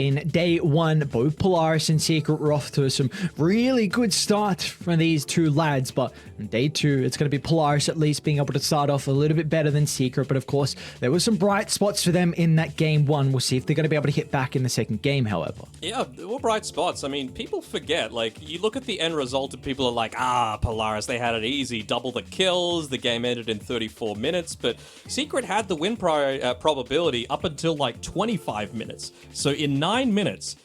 In day one, both Polaris and Secret were off to some really good start from these two lads, but in day two, it's going to be Polaris at least being able to start off a little bit better than Secret, but of course, there were some bright spots for them in that game one. We'll see if they're going to be able to hit back in the second game, however. Yeah, there were bright spots. I mean, people forget, like, you look at the end result and people are like, Polaris, they had it easy, double the kills, the game ended in 34 minutes, but Secret had the win probability up until like 25 minutes. So in 9 minutes,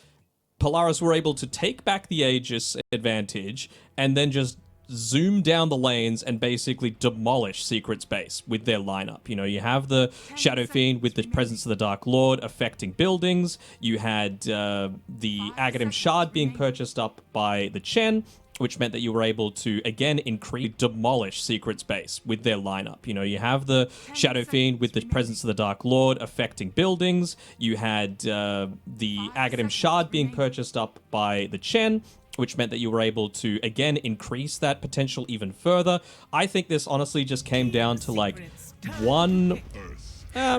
Polaris were able to take back the Aegis advantage and then just zoom down the lanes and basically demolish Secret's base with their lineup. You know, you have the Shadow Fiend with the presence of the Dark Lord affecting buildings. You had the Aghanim Shard being purchased up by the Chen, which meant that you were able to, again, demolish Secret's base with their lineup. You know, you have the Shadow Fiend with the presence of the Dark Lord affecting buildings. You had the Aghanim Shard being purchased up by the Chen, which meant that you were able to, again, increase that potential even further. I think this honestly just came down to, like, I'm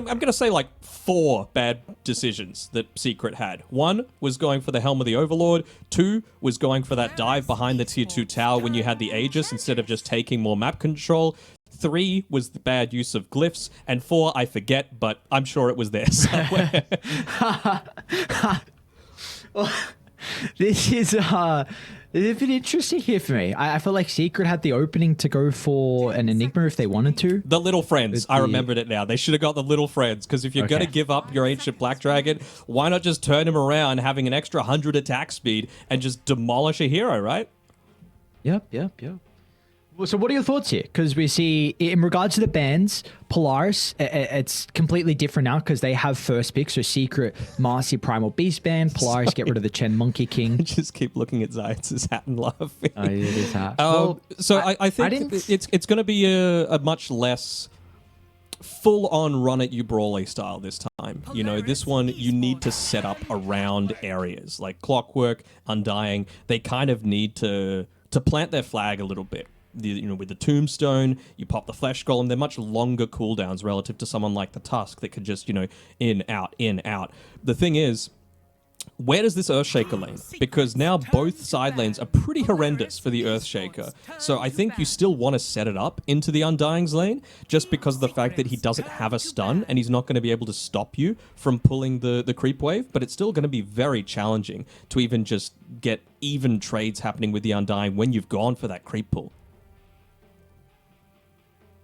going to say, like, 4 bad decisions that Secret had. 1 was going for the Helm of the Overlord. 2 was going for that dive behind the tier 2 tower when you had the Aegis instead of just taking more map control. 3 was the bad use of glyphs. And 4, I forget, but I'm sure it was there somewhere. Well, this is a bit interesting here for me. I feel like Secret had the opening to go for an Enigma if they wanted to. The Little Friends. I remembered it now. They should have got the Little Friends, because if you're going to give up your Ancient Black Dragon, why not just turn him around, having an extra 100 attack speed, and just demolish a hero, right? Yep. Well, so what are your thoughts here? Because we see, in regards to the bans, Polaris, it's completely different now because they have first pick. So Secret, Marcy, Primal Beast ban. Polaris get rid of the Chen Monkey King. I just keep looking at Zayt's hat and laughing. Oh, yeah, it is hat. I think it's going to be a much less full-on run-at-you brawly style this time. You know, this one, you need to set up around areas. Like Clockwork, Undying, they kind of need to plant their flag a little bit. With the Tombstone, you pop the Flesh Golem. They're much longer cooldowns relative to someone like the Tusk that could just, in, out. The thing is, where does this Earthshaker lane? Because now both side lanes are pretty horrendous for the Earthshaker. So I think you still want to set it up into the Undying's lane, just because of the fact that he doesn't have a stun and he's not going to be able to stop you from pulling the creep wave, but it's still going to be very challenging to even just get even trades happening with the Undying when you've gone for that creep pull.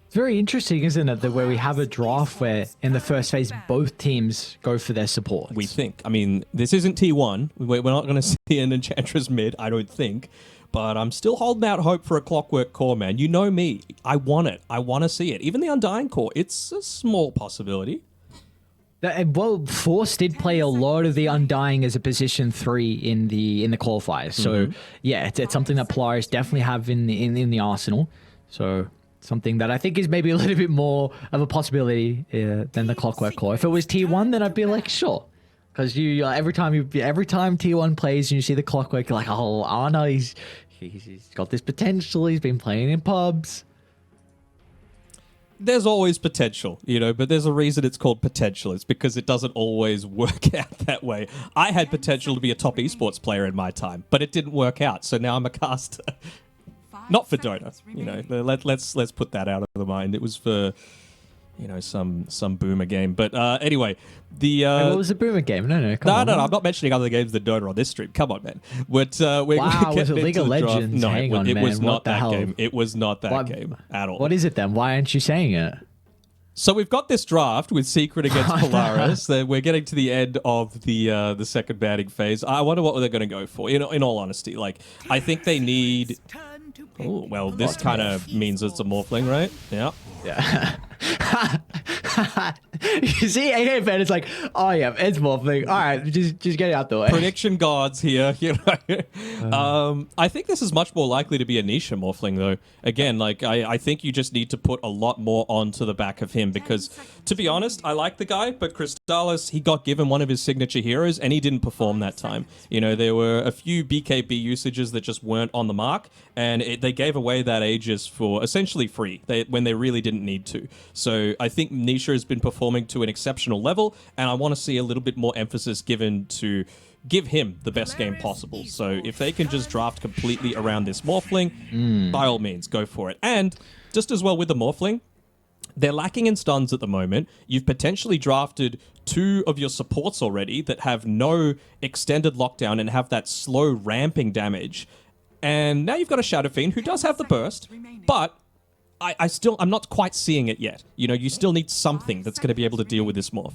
It's very interesting, isn't it, that where we have a draft where in the first phase both teams go for their support. We think. I mean, this isn't T1. We're not going to see an Enchantress mid, I don't think. But I'm still holding out hope for a Clockwork core, man. You know me. I want it. I want to see it. Even the Undying core, it's a small possibility. Well, Force did play a lot of the Undying as a position 3 in the qualifiers. So, yeah, it's something that Polaris definitely have in the arsenal. So something that I think is maybe a little bit more of a possibility than the Clockwork core. If it was T1, then I'd be like, sure. Because every time T1 plays and you see the Clockwork, you're like, oh no, he's got this potential. He's been playing in pubs. There's always potential, but there's a reason it's called potential. It's because it doesn't always work out that way. I had potential to be a top esports player in my time, but it didn't work out. So now I'm a caster. Not for Dota, let's put that out of the mind. It was for, some boomer game. But anyway, what was the boomer game? No, I'm not mentioning other games than Dota on this stream. Come on, man. Was it League of Legends? No, Hang on, it man. was not that hell? game. It was not that game at all. What is it then? Why aren't you saying it? So we've got this draft with Secret against Polaris. We're getting to the end of the second batting phase. I wonder what they're going to go for. In all honesty, I think they need. Oh, well, this kind of means it's a Morphling, right? Yeah. You see, AA fan is like, oh yeah, it's Morphling. All right, just get it out the way. Prediction gods here, I think this is much more likely to be a niche Morphling, though. Again, I think you just need to put a lot more onto the back of him because, to be honest, I like the guy, but Crystallis, he got given one of his signature heroes and he didn't perform that time. There were a few BKB usages that just weren't on the mark, and they gave away that Aegis for essentially free when they really didn't need to. So I think Nisha has been performing performing to an exceptional level, and I want to see a little bit more emphasis given to give him the best game possible. So if they can just draft completely around this Morphling, by all means, go for it. And just as well with the Morphling, they're lacking in stuns at the moment. You've potentially drafted 2 of your supports already that have no extended lockdown and have that slow ramping damage. And now you've got a Shadow Fiend who does have the burst, but I'm not quite seeing it yet. You know, you still need something that's going to be able to deal with this morph.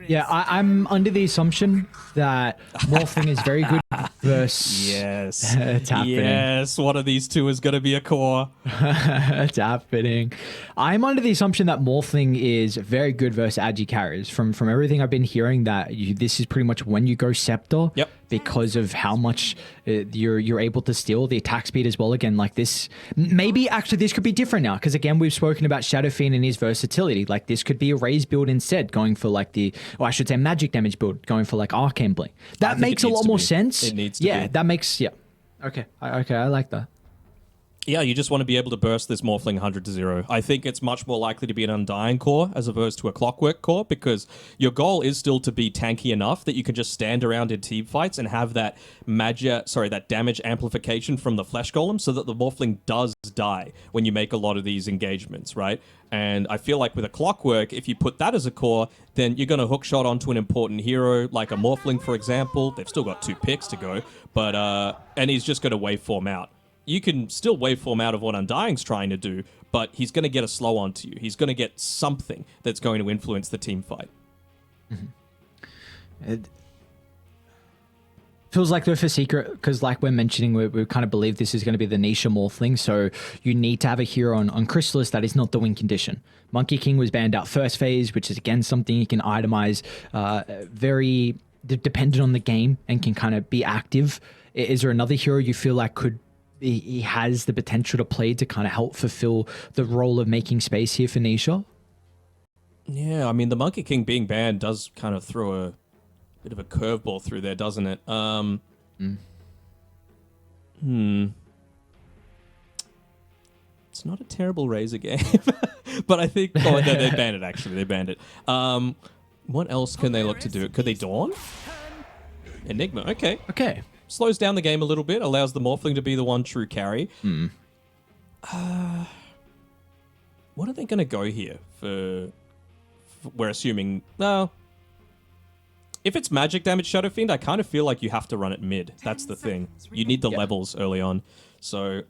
Yeah, I'm under the assumption that Morphling is very good versus... Yes. It's happening. Yes, one of these 2 is going to be a core. It's happening. I'm under the assumption that Morphling is very good versus Agi carries. From everything I've been hearing, that this is pretty much when you go Scepter. Yep. Because of how much you're able to steal the attack speed as well. Again, like this, maybe actually this could be different now, because again, we've spoken about Shadow Fiend and his versatility. Like this could be a Raze build instead, going for like or I should say magic damage build, going for like Arcane Blink. That makes a lot more sense. It needs to be. Yeah, that makes, yeah. Okay, I like that. Yeah, you just want to be able to burst this Morphling 100 to 0. I think it's much more likely to be an Undying core as opposed to a Clockwork core, because your goal is still to be tanky enough that you can just stand around in team fights and have that that damage amplification from the Flesh Golem, so that the Morphling does die when you make a lot of these engagements, right? And I feel like with a Clockwork, if you put that as a core, then you're going to hookshot onto an important hero, like a Morphling, for example. They've still got 2 picks to go, but and he's just going to waveform out. You can still waveform out of what Undying's trying to do, but he's going to get a slow onto you. He's going to get something that's going to influence the team fight. It feels like they're for Secret, because like we're mentioning, we kind of believe this is going to be the niche Morphling, so you need to have a hero on Chrysalis that is not the win condition. Monkey King was banned out first phase, which is again something you can itemize, very dependent on the game and can kind of be active. Is there another hero you feel like he has the potential to play to kind of help fulfill the role of making space here for Nisha? Yeah, I mean, the Monkey King being banned does kind of throw a bit of a curveball through there, doesn't it? It's not a terrible Razor game, but I think... Oh, no, they banned it, actually. They banned it. What else can they look to do? Could they Dawn? Enigma, okay. Okay. Slows down the game a little bit, allows the Morphling to be the one true carry. What are they going to go here for we're assuming... No. If it's magic damage Shadow Fiend, I kind of feel like you have to run it mid. That's the thing. You need the levels early on. So,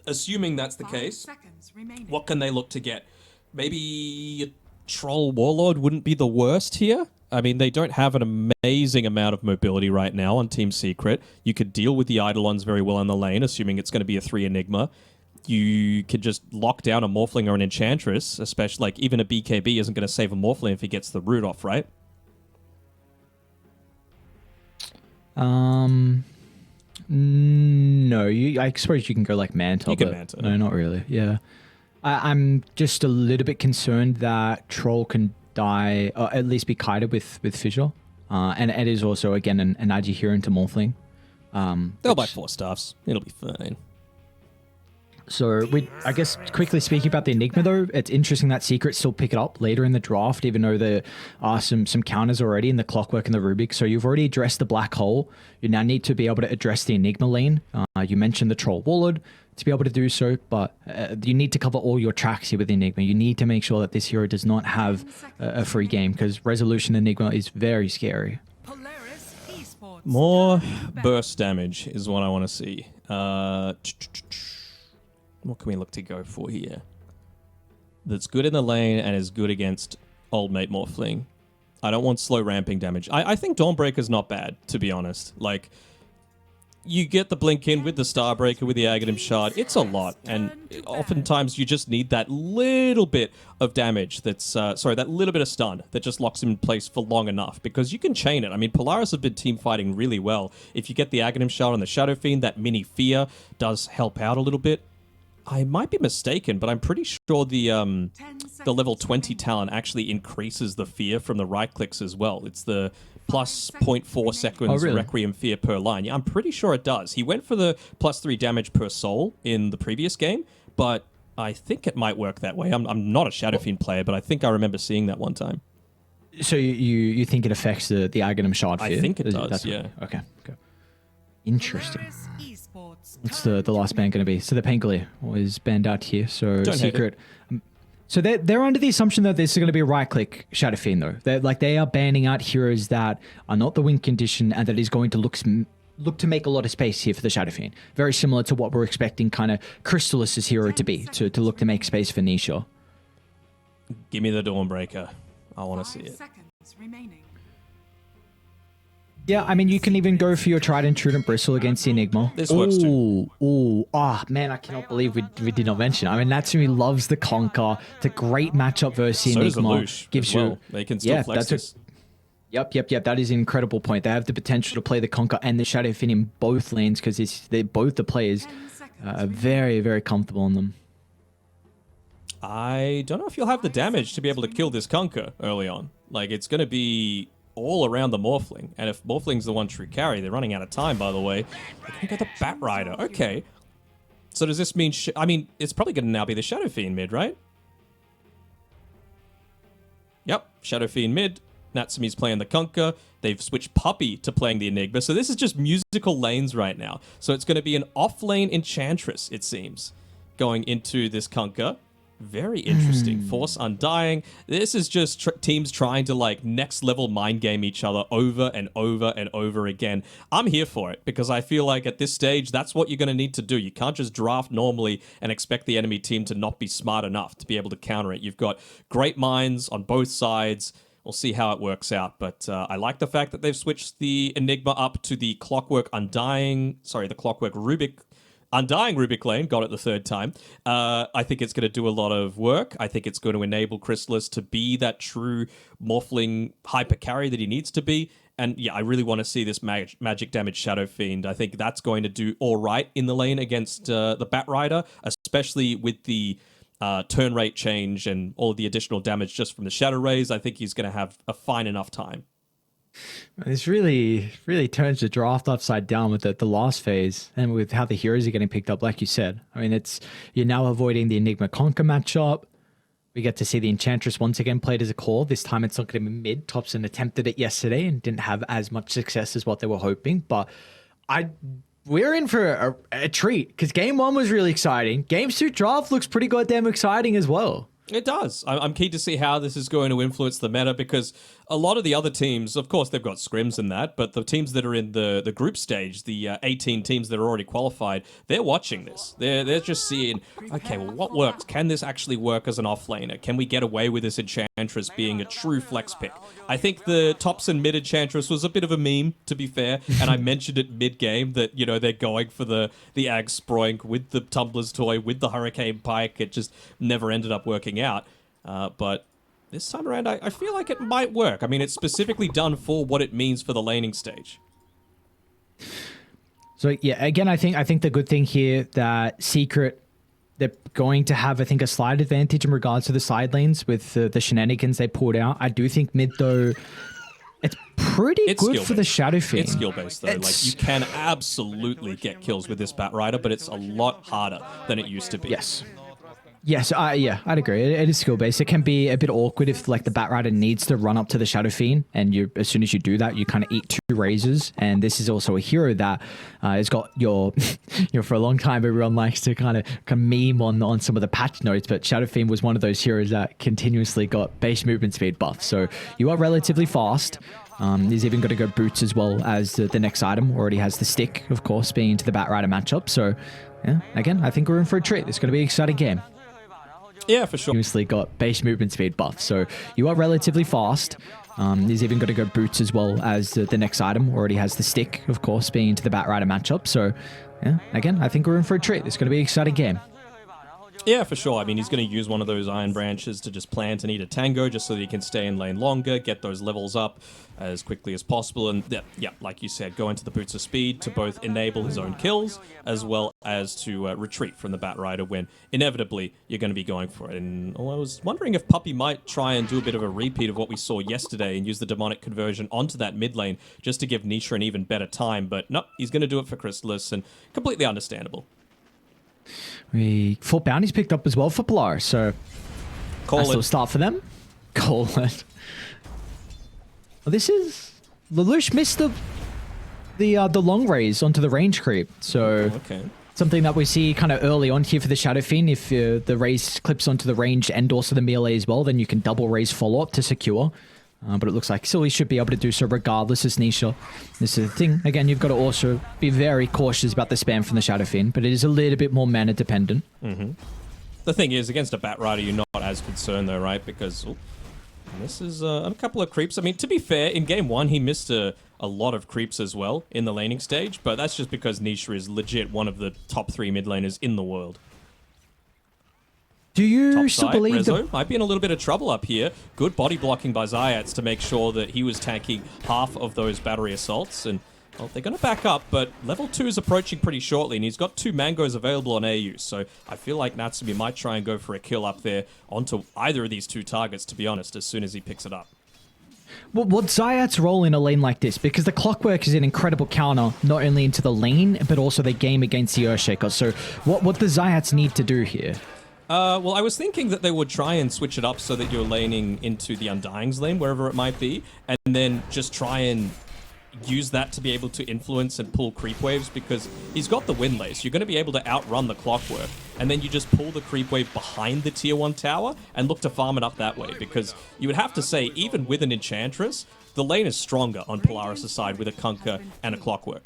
assuming that's the case, what can they look to get? Maybe a Troll Warlord wouldn't be the worst here. I mean, they don't have an amazing amount of mobility right now on Team Secret. You could deal with the Eidolons very well in the lane, assuming it's going to be a 3 Enigma. You could just lock down a Morphling or an Enchantress, especially, like, even a BKB isn't going to save a Morphling if he gets the root off, right? No, I suppose you can go like Manta. You can Manta. No, not really. Yeah. I'm just a little bit concerned that Troll can die, or at least be kited with Fissure. And it is also, again, an Agi hero into Morphling. They'll buy 4 staffs. It'll be fine. So, I guess, quickly speaking about the Enigma, though, it's interesting that Secret still pick it up later in the draft, even though there are some counters already in the Clockwork and the Rubik. So you've already addressed the Black Hole. You now need to be able to address the Enigma lane. You mentioned the Troll Warlord to be able to do so, but you need to cover all your tracks here with Enigma. You need to make sure that this hero does not have a free game, because Resolution Enigma is very scary. Polaris Esports. More burst damage is what I want to see. What can we look to go for here? That's good in the lane and is good against old mate Morphling. I don't want slow ramping damage. I think Dawnbreaker's not bad, to be honest. Like, you get the Blink in with the Starbreaker, with the Aghanim Shard. It's a lot, and oftentimes you just need that little bit of damage that's... that little bit of stun that just locks him in place for long enough, because you can chain it. I mean, Polaris have been team fighting really well. If you get the Aghanim Shard on the Shadow Fiend, that mini fear does help out a little bit. I might be mistaken, but I'm pretty sure the level 20 talent actually increases the fear from the right clicks as well. It's the plus 0.4 seconds Requiem fear per line. Yeah, I'm pretty sure it does. He went for the plus 3 damage per soul in the previous game, but I think it might work that way. I'm not a Shadow Fiend player, but I think I remember seeing that one time. So you think it affects the Aghanim Shard I fear? think it does, yeah. Okay. Interesting. Polaris Esports. What's the last ban going to be? So the Pangolier was banned out here. So Don't hate Secret. So they're under the assumption that this is going to be a right-click Shadow Fiend, though. They are banning out heroes that are not the win condition and that is going to look to make a lot of space here for the Shadow Fiend. Very similar to what we're expecting kind of Crystallis' hero to be, to look to make space for Nisha. Give me the Dawnbreaker. I want to see 5 it. seconds remaining. Yeah, I mean, you can even go for your Trident, Trudent, Bristle against the Enigma. This works too. Man, I cannot believe we did not mention. I mean, Natsumi loves the Conquer. It's a great matchup versus the So does the Enigma. Lush Gives as well. you, They can still flex this. Yep. That is an incredible point. They have the potential to play the Conquer and the Shadow Fiend in both lanes because they're both the players 10 seconds are very, very comfortable on them. I don't know if you'll have the damage to be able to kill this Conquer early on. Like, it's going to be all around the Morphling. And if Morphling's the one true carry, they're running out of time, by the way. They're going to go the Bat Rider. Okay. So does this mean... I mean, it's probably going to now be the Shadow Fiend mid, right? Yep, Shadow Fiend mid. Natsumi's playing the Conquer. They've switched Puppy to playing the Enigma. So this is just musical lanes right now. So it's going to be an off-lane Enchantress, it seems, going into this Conquer. Very interesting. Force Undying. This is just teams trying to, like, next level mind game each other over and over and over again. I'm here for it because I feel like at this stage, that's what you're going to need to do. You can't just draft normally and expect the enemy team to not be smart enough to be able to counter it. You've got great minds on both sides. We'll see how it works out, but I like the fact that they've switched the Enigma up to the Clockwork Undying Rubik lane, got it the third time. I think it's going to do a lot of work. I think it's going to enable Crystallis to be that true Morphling hyper carry that he needs to be. And yeah, I really want to see this magic damage Shadow Fiend. I think that's going to do all right in the lane against the Bat Rider, especially with the turn rate change and all of the additional damage just from the Shadow Rays. I think he's going to have a fine enough time. This really turns the draft upside down with the last phase and with how the heroes are getting picked up, like you said. I mean, you're now avoiding the Enigma Conquer matchup. We get to see the Enchantress once again played as a core. This time it's not going to be mid. Thompson attempted it yesterday and didn't have as much success as what they were hoping. But we're in for a treat because game 1 was really exciting. Game 2 draft looks pretty goddamn exciting as well. It does. I'm keen to see how this is going to influence the meta because a lot of the other teams, of course, they've got scrims and that, but the teams that are in the group stage, the 18 teams that are already qualified, they're watching this. They're just seeing, okay, well, what works? Can this actually work as an offlaner? Can we get away with this Enchantress being a true flex pick? I think the Thompson mid Enchantress was a bit of a meme, to be fair, and I mentioned it mid-game that, you know, they're going for the Ag Sproink with the Tumbler's Toy, with the Hurricane Pike. It just never ended up working out. But this time around, I feel like it might work. I mean, it's specifically done for what it means for the laning stage. So yeah, again, I think the good thing here that Secret, they're going to have, I think, a slight advantage in regards to the side lanes with the shenanigans they pulled out. I do think mid, though, it's pretty good for the Shadow Fiend. It's skill-based, though. Like, you can absolutely get kills with this Bat Rider, but it's a lot harder than it used to be. Yes, I'd agree. It is skill-based. It can be a bit awkward if, like, the Bat Rider needs to run up to the Shadow Fiend, and as soon as you do that, you kind of eat 2 razors. And this is also a hero that has got your, for a long time, everyone likes to kind of meme on some of the patch notes, but Shadow Fiend was one of those heroes that continuously got base movement speed buff. So you are relatively fast. He's even got to go boots as well as the next item. Already has the stick, of course, being into the Bat Rider matchup. So, yeah, again, I think we're in for a treat. It's going to be an exciting game. Yeah, for sure. Continuously got base movement speed buff. So you are relatively fast. He's even got to go boots as well as the next item. Already has the stick, of course, being into the Bat Rider matchup. So, yeah, again, I think we're in for a treat. It's going to be an exciting game. Yeah, for sure. I mean, he's going to use one of those Iron Branches to just plant and eat a Tango just so that he can stay in lane longer, get those levels up as quickly as possible, and yeah, like you said, go into the Boots of Speed to both enable his own kills as well as to retreat from the Bat Rider when inevitably you're going to be going for it. And I was wondering if Puppy might try and do a bit of a repeat of what we saw yesterday and use the Demonic Conversion onto that mid lane just to give Nisha an even better time, but no, he's going to do it for Crystallis, and completely understandable. 4 bounties picked up as well for Polaris, so Call nice little it. start for them. Call it. Well, this is... Lelouch missed the long raise onto the range creep, so... Okay. Something that we see kind of early on here for the Shadow Fiend. If the raise clips onto the range and also the melee as well, then you can double raise follow-up to secure. But it looks like still he should be able to do so regardless as Nisha. This is the thing. Again, you've got to also be very cautious about the spam from the Shadow Fiend, but it is a little bit more mana dependent. The thing is, against a Bat Rider, you're not as concerned though, right? Because this is a couple of creeps. I mean, to be fair, in game 1, he missed a lot of creeps as well in the laning stage, but that's just because Nisha is legit one of the top 3 mid laners in the world. Do you Top still side, believe Rezo that? might be in a little bit of trouble up here. Good body blocking by Zayats to make sure that he was tanking half of those battery assaults. And, well, they're going to back up, but level 2 is approaching pretty shortly, and he's got 2 mangoes available on AU. So I feel like Natsumi might try and go for a kill up there onto either of these 2 targets, to be honest, as soon as he picks it up. What's Zayat's role in a lane like this? Because the Clockwork is an incredible counter, not only into the lane, but also the game against the Earthshaker. So what does Zayats need to do here? Well, I was thinking that they would try and switch it up so that you're laning into the Undying's lane, wherever it might be, and then just try and use that to be able to influence and pull creep waves, because he's got the wind lace. You're going to be able to outrun the Clockwork, and then you just pull the creep wave behind the tier 1 tower and look to farm it up that way, because you would have to say, even with an Enchantress, the lane is stronger on Polaris' side with a Kunkka and a Clockwork.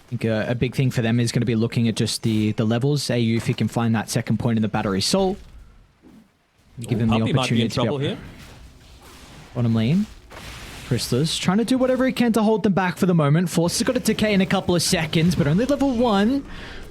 I think a big thing for them is going to be looking at just the levels. AU, if you can find that second point in the battery soul, give them the Puppy might be opportunity in to be trouble up here. bottom lane. Crystallis trying to do whatever he can to hold them back for the moment. Force has got a decay in a couple of seconds, but only level 1.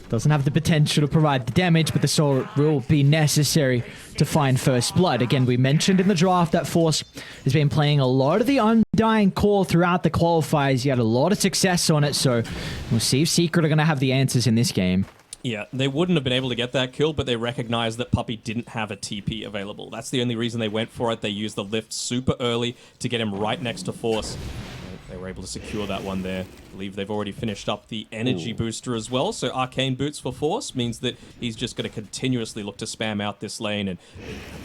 Doesn't have the potential to provide the damage, but the soul will be necessary to find first blood. Again, we mentioned in the draft that Force has been playing a lot of the Undying core throughout the qualifiers. He had a lot of success on it, so we'll see if Secret are going to have the answers in this game. Yeah, they wouldn't have been able to get that kill, but they recognized that Puppy didn't have a TP available. That's the only reason they went for it. They used the lift super early to get him right next to Force. They were able to secure that one there. I believe they've already finished up the energy booster as well, so Arcane Boots for Force means that he's just going to continuously look to spam out this lane. And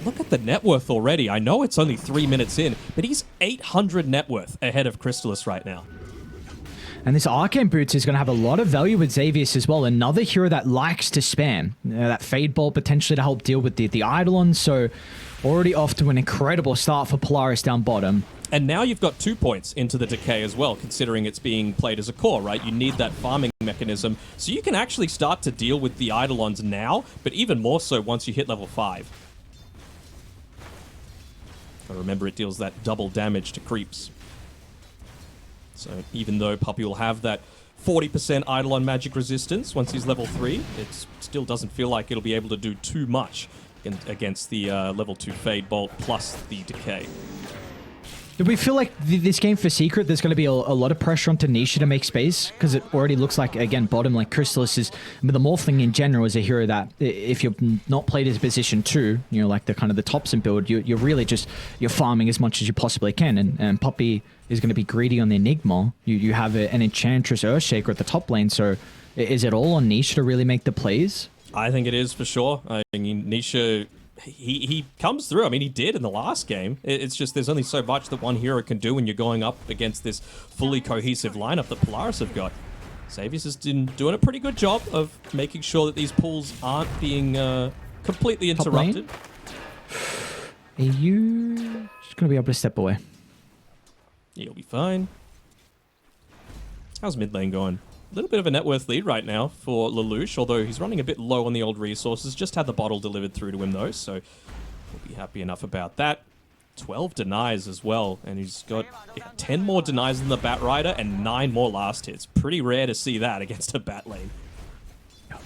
look at the net worth already. I know it's only 3 minutes in, but he's 800 net worth ahead of Crystallis right now. And this Arcane Boots is going to have a lot of value with Xavius as well. Another hero that likes to spam. That Fade Bolt potentially to help deal with the Eidolon. So already off to an incredible start for Polaris down bottom. And now you've got 2 points into the decay as well, considering it's being played as a core, right? You need that farming mechanism. So you can actually start to deal with the Eidolons now, but even more so once you hit level 5. But remember, it deals that double damage to creeps. So even though Puppy will have that 40% Eidolon magic resistance once he's level 3, it still doesn't feel like it'll be able to do too much against the level 2 Fade Bolt plus the decay. Do we feel like this game for Secret, there's going to be a lot of pressure onto Nisha to make space? Because it already looks like, again, bottom, like Crystallis is... I mean, the Morphling in general is a hero that, if you're not played as position 2, you know, like the kind of the Thompson build, you're really just... You're farming as much as you possibly can. And Puppy is going to be greedy on the Enigma. You have an Enchantress Earthshaker at the top lane, so is it all on Nisha to really make the plays? I think it is for sure. I mean, Nisha... He comes through. I mean, he did in the last game. It's just there's only so much that one hero can do when you're going up against this fully cohesive lineup that Polaris have got. Xavius has been doing a pretty good job of making sure that these pulls aren't being completely interrupted. Are you just going to be able to step away? He'll be fine. How's mid lane going? A little bit of a net worth lead right now for Lelouch, although he's running a bit low on the old resources. Just had the bottle delivered through to him, though, so we'll be happy enough about that. 12 denies as well, and he's got 10 more denies than the Bat Rider and 9 more last hits. Pretty rare to see that against a Bat lane. Do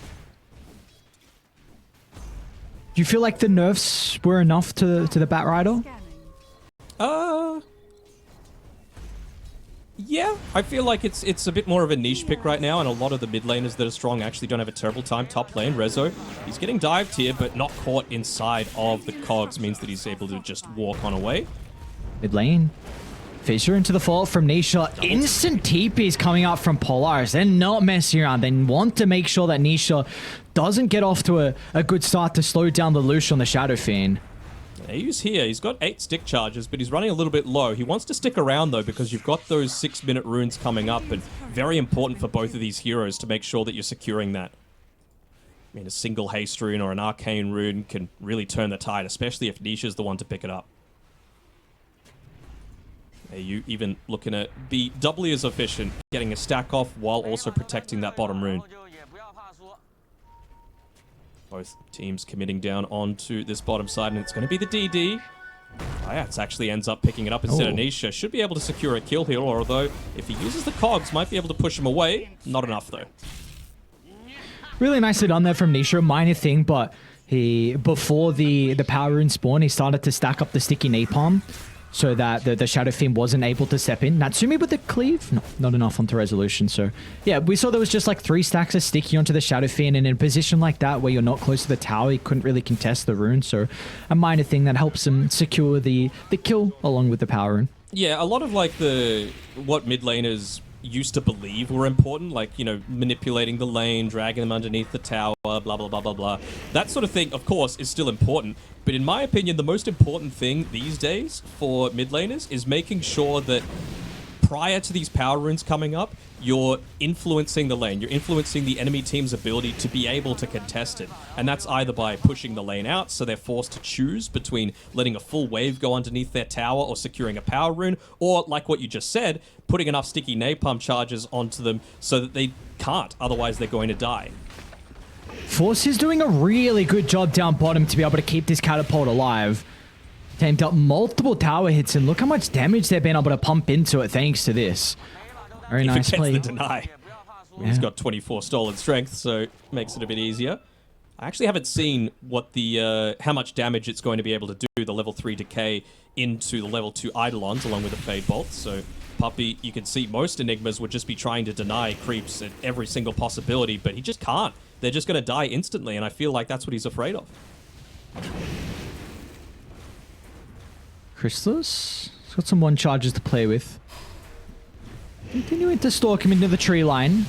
you feel like the nerfs were enough to the Bat Rider? Yeah, I feel like it's a bit more of a niche pick right now, and a lot of the mid laners that are strong actually don't have a terrible time. Top lane, Rezo, he's getting dived here, but not caught inside of the cogs, means that he's able to just walk on away. Mid lane. Fissure into the fault from Nisha. Instant TPs coming out from Polaris. They're not messing around. They want to make sure that Nisha doesn't get off to a good start to slow down the Lush on the Shadow Fiend. He's here. He's got 8 stick charges, but he's running a little bit low. He wants to stick around, though, because you've got those 6-minute runes coming up, and very important for both of these heroes to make sure that you're securing that. I mean, a single haste rune or an arcane rune can really turn the tide, especially if Nisha's the one to pick it up. Are you even looking to be doubly as efficient, getting a stack off while also protecting that bottom rune? Both teams committing down onto this bottom side, and it's going to be the DD. Ayats actually ends up picking it up instead of Nisha. Should be able to secure a kill here, although if he uses the cogs, might be able to push him away. Not enough, though. Really nicely done there from Nisha. Minor thing, but before the power rune spawn, he started to stack up the sticky napalm so that the Shadow Fiend wasn't able to step in. Natsumi with the cleave? No, not enough onto resolution. So yeah, we saw there was just like 3 stacks of sticky onto the Shadow Fiend, and in a position like that where you're not close to the tower, he couldn't really contest the rune. So a minor thing that helps him secure the kill along with the power rune. Yeah, a lot of like what mid laners used to believe were important, like, you know, manipulating the lane, dragging them underneath the tower, blah, blah, blah, blah, blah. That sort of thing, of course, is still important. But in my opinion, the most important thing these days for mid laners is making sure that prior to these power runes coming up, you're influencing the lane. You're influencing the enemy team's ability to be able to contest it. And that's either by pushing the lane out, so they're forced to choose between letting a full wave go underneath their tower or securing a power rune, or, like what you just said, putting enough sticky napalm charges onto them so that they can't, otherwise they're going to die. Force is doing a really good job down bottom to be able to keep this catapult alive. Tamed up multiple tower hits, and look how much damage they've been able to pump into it thanks to this. Very nice play. The deny. Well, he's got 24 stolen strength, so it makes it a bit easier. I actually haven't seen what the how much damage it's going to be able to do, the level 3 decay into the level 2 Eidolons along with the Fade Bolt. So Puppy, you can see most Enigmas would just be trying to deny creeps at every single possibility, but he just can't. They're just going to die instantly, and I feel like that's what he's afraid of. Crystallis, he's got some 1 charges to play with. Continuing to stalk him into the tree line.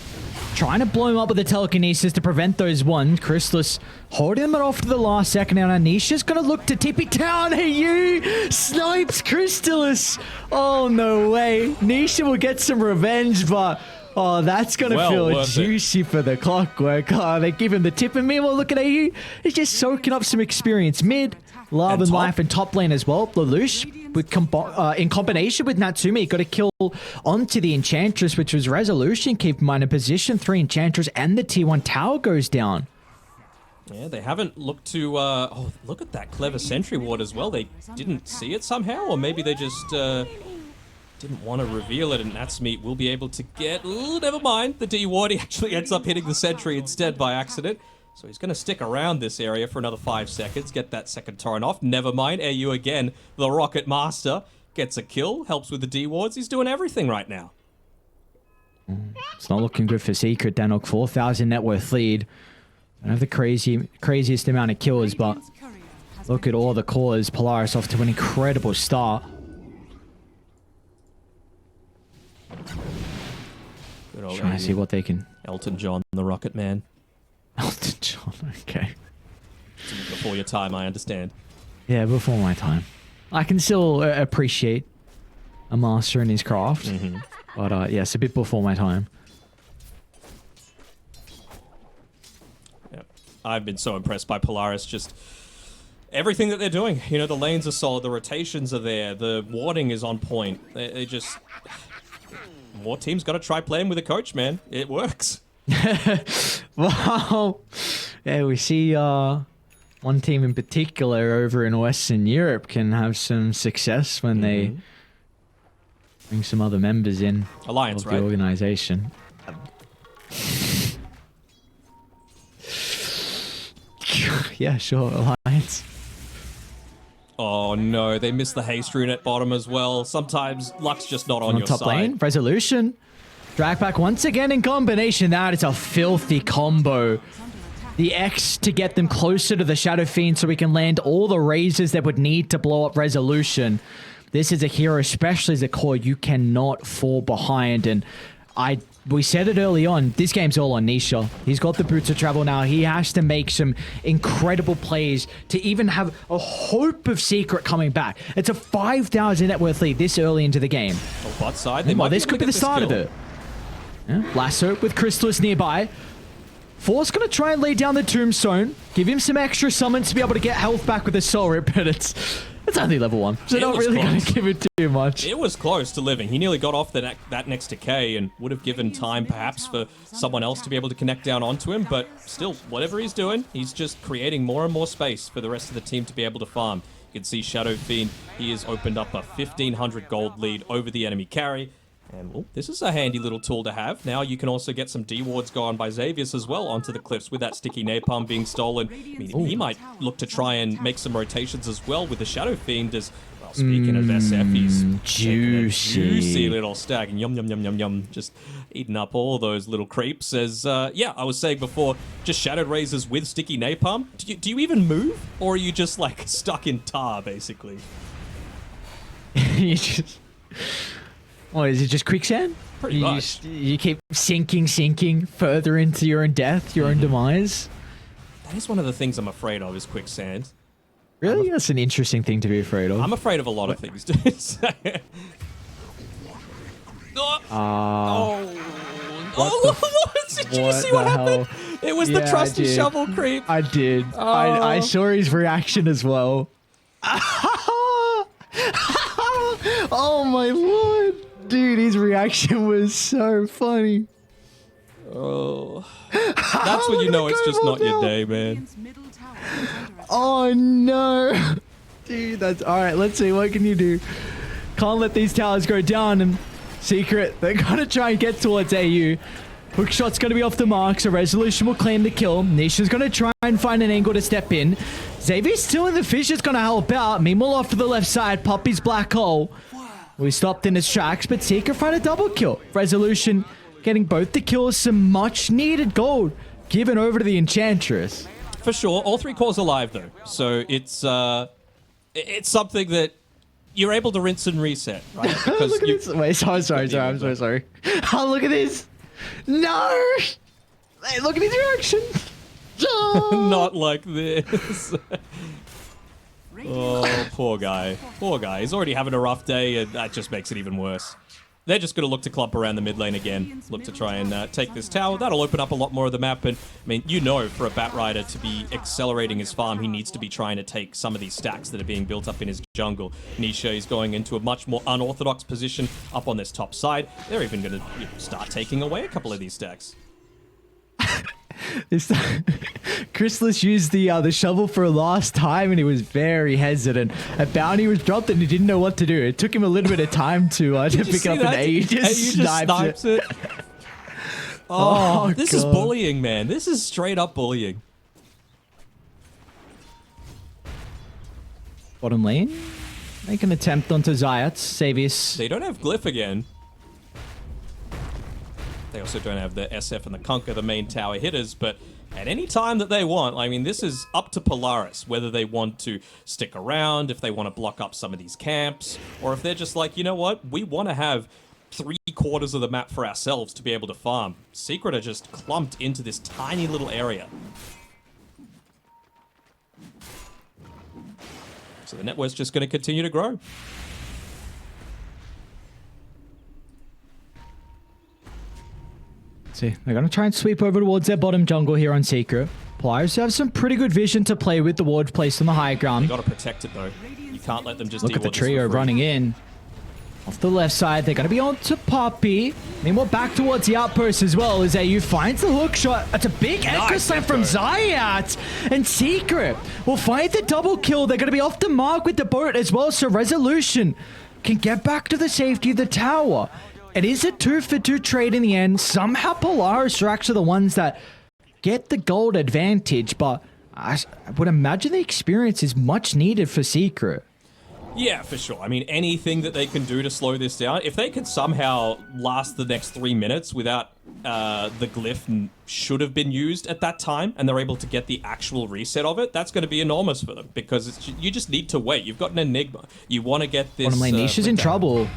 Trying to blow him up with the telekinesis to prevent those 1s. Crystallis holding him off to the last second. Now Anisha's going to look to tip it down. Hey, you! Snipes Crystallis! Oh, no way. Nisha will get some revenge, but... oh, that's going to feel juicy for the Clockwork. Oh, they give him the tip, and meanwhile, look at AU. He's just soaking up some experience. Mid, love and life, and top lane as well. Lelouch, with in combination with Natsumi, got a kill onto the Enchantress, which was resolution. Keep in mind, in position 3 Enchantress, and the T1 tower goes down. Yeah, they haven't looked to... oh, look at that clever sentry ward as well. They didn't see it somehow, or maybe they just... didn't want to reveal it, and Natsumi will be able to get... ooh, never mind. The D-ward, he actually ends up hitting the sentry instead by accident. So he's going to stick around this area for another 5 seconds, get that second torrent off. Never mind. AU again, the Rocket Master, gets a kill, helps with the D-wards. He's doing everything right now. It's not looking good for Secret. Danok, 4,000 net worth lead. I don't have the craziest amount of kills, but look at all the cores. Polaris off to an incredible start. Trying to see what they can... Elton John, the Rocket Man. Elton John, okay. Before your time, I understand. Yeah, before my time. I can still appreciate a master in his craft. But yes, a bit before my time. Yep. I've been so impressed by Polaris, just... everything that they're doing. You know, the lanes are solid, the rotations are there, the warding is on point. They just... more teams got to try playing with a coach, man. It works. Wow. Yeah, we see one team in particular over in Western Europe can have some success when they bring some other members in. Alliance, of the organization. Yeah, sure, Alliance. Oh no, they missed the haste rune at bottom as well. Sometimes luck's just not on your top side. Lane, resolution. Drag back once again in combination. That is a filthy combo. The X to get them closer to the Shadow Fiend so we can land all the razors that would need to blow up resolution. this is a hero, especially as a core, you cannot fall behind. And we said it early on, this game's all on Nisha. He's got the boots of travel now. He has to make some incredible plays to even have a hope of Secret coming back. It's a 5,000 net worth lead this early into the game. Oh, bot side. This could be the start of it. Yeah. Lasso with Crystallis nearby. Force gonna try and lay down the Tombstone, give him some extra summons to be able to get health back with the Soul Rip, but it's only level 1, so not really gonna give it too much. It was close to living. He nearly got off that next decay and would have given time perhaps for someone else to be able to connect down onto him, but still, whatever he's doing, he's just creating more and more space for the rest of the team to be able to farm. You can see Shadow Fiend, he has opened up a 1,500 gold lead over the enemy carry. And well, this is a handy little tool to have. Now you can also get some D-wards going by Xavius as well onto the cliffs with that sticky napalm being stolen. I mean, he might look to try and make some rotations as well with the Shadow Fiend as, well, speaking of SF, he's juicy little stack. Yum, yum, yum, yum, yum. Just eating up all those little creeps as, yeah, I was saying before, just Shadowed Razors with sticky napalm. Do you even move? Or are you just, like, stuck in tar, basically? You just... What, is it just quicksand? Pretty much. You keep sinking further into your own death, your own demise. That is one of the things I'm afraid of, is quicksand. Really? That's an interesting thing to be afraid of. I'm afraid of a lot of things, dude. Did you see what happened? It was the trusty shovel creep. I did. I saw his reaction as well. Oh my lord. Dude, his reaction was so funny. Oh. That's when you know it's just not your day, man. Oh no. Dude, that's... Alright, let's see. What can you do? Can't let these towers go down. And Secret, they're going to try and get towards AU. Hookshot's going to be off the mark, so Resolution will claim the kill. Nisha's going to try and find an angle to step in. Xavier's still in the Fisher's going to help out. Meanwhile, off to the left side, Puppy's black hole. We stopped in his tracks, but Secret find a double kill. Resolution getting both the kills, some much needed gold given over to the Enchantress. For sure, all 3 cores alive though, so it's something that you're able to rinse and reset, right? Because look at this. Wait, sorry, I'm so sorry. Oh, look at this. No! Hey, look at his reaction. Not like this. Oh, poor guy. Poor guy. He's already having a rough day, and that just makes it even worse. They're just going to look to clump around the mid lane again. Look to try and take this tower. That'll open up a lot more of the map. And, I mean, you know, for a Bat Rider to be accelerating his farm, he needs to be trying to take some of these stacks that are being built up in his jungle. Nisha is going into a much more unorthodox position up on this top side. They're even going to start taking away a couple of these stacks. Crystallis used the shovel for a last time, and he was very hesitant. A bounty was dropped, and he didn't know what to do. It took him a little bit of time to pick up an A. He just snipes it. Oh, this is bullying, man. This is straight up bullying. Bottom lane. Make an attempt onto Zayat. Xavius. They don't have Glyph again. They also don't have the SF and the Conquer, the main tower hitters, but at any time that they want, I mean, this is up to Polaris, whether they want to stick around, if they want to block up some of these camps, or if they're just like, you know what, we want to have 3/4 of the map for ourselves to be able to farm. Secret are just clumped into this tiny little area. So the network's just going to continue to grow. See, they're going to try and sweep over towards their bottom jungle here on Secret. Players have some pretty good vision to play with the ward placed on the high ground. You got to protect it though. You can't let them just look at the trio running in. Off the left side, they're going to be on to Poppy. Meanwhile, back towards the outpost as well as AU finds the hook shot. That's a big echo slam from Zayat. And Secret will find the double kill. They're going to be off the mark with the boat as well, so Resolution can get back to the safety of the tower. It is a 2-for-2 trade in the end. Somehow Polaris are actually the ones that get the gold advantage, but I would imagine the experience is much needed for Secret. Yeah, for sure. I mean, anything that they can do to slow this down, if they can somehow last the next 3 minutes without the glyph should have been used at that time, and they're able to get the actual reset of it, that's going to be enormous for them, because you just need to wait. You've got an Enigma. You want to get this... Bottom lane Niche is in trouble.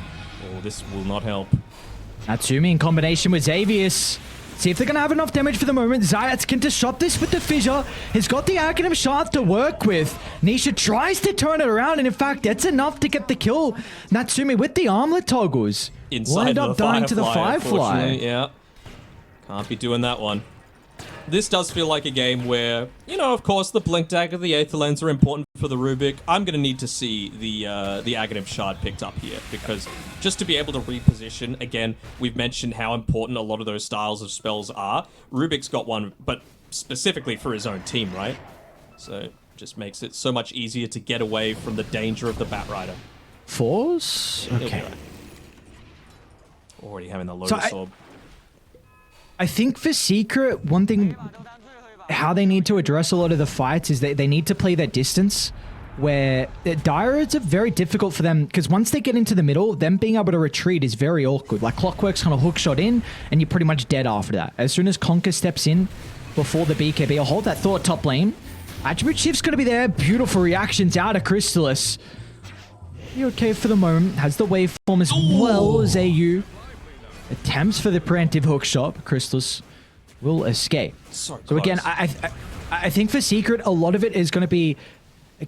Oh, this will not help. Natsumi in combination with Xavius. See if they're going to have enough damage for the moment. Zayats can disrupt this with the fissure. He's got the Aghanim Shard to work with. Nisha tries to turn it around, and in fact, that's enough to get the kill. Natsumi with the armlet toggles. Inside will end up dying to the Firefly. Yeah. Can't be doing that one. This does feel like a game where, you know, of course, the Blink Dagger, the Aether Lens are important for the Rubik. I'm going to need to see the Aghanim Shard picked up here, because just to be able to reposition, again, we've mentioned how important a lot of those styles of spells are. Rubik's got one, but specifically for his own team, right? So it just makes it so much easier to get away from the danger of the Batrider. Force? Okay. Already having the Lotus Orb. I think for Secret, one thing, how they need to address a lot of the fights is they need to play their distance, where Diodes are very difficult for them, because once they get into the middle, them being able to retreat is very awkward. Like Clockwork's kind of hook shot in, and you're pretty much dead after that. As soon as Conquer steps in before the BKB, I'll hold that thought top lane. Attribute Shift's going to be there. Beautiful reactions out of Crystallis. You're okay for the moment. Has the waveform as well as AU. Attempts for the preemptive hook shot. Crystallis will escape. So again, I think for Secret, a lot of it is going to be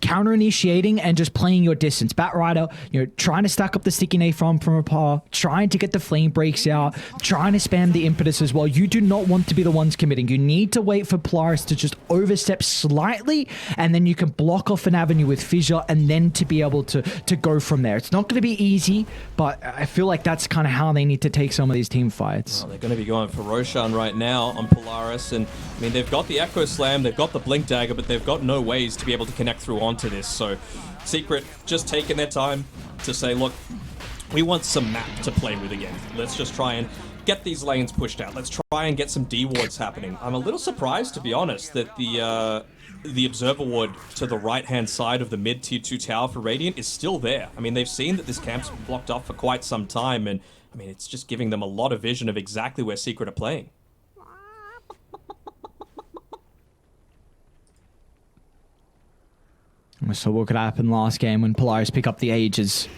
counter-initiating and just playing your distance. Batrider, you know, trying to stack up the sticky knee from afar, trying to get the flame breaks out, trying to spam the impetus as well. You do not want to be the ones committing. You need to wait for Polaris to just overstep slightly, and then you can block off an avenue with Fissure, and then to be able to go from there. It's not going to be easy, but I feel like that's kind of how they need to take some of these team fights. Well, they're going to be going for Roshan right now on Polaris, and I mean, they've got the Echo Slam, they've got the Blink Dagger, but they've got no ways to be able to connect through onto this. So Secret just taking their time to say, look, we want some map to play with again. Let's just try and get these lanes pushed out. Let's try and get some D wards happening. I'm a little surprised, to be honest, that the Observer Ward to the right-hand side of the mid-tier 2 tower for Radiant is still there. I mean, they've seen that this camp's been blocked off for quite some time, and I mean, it's just giving them a lot of vision of exactly where Secret are playing. We saw what could happen last game when Polaris pick up the Ages.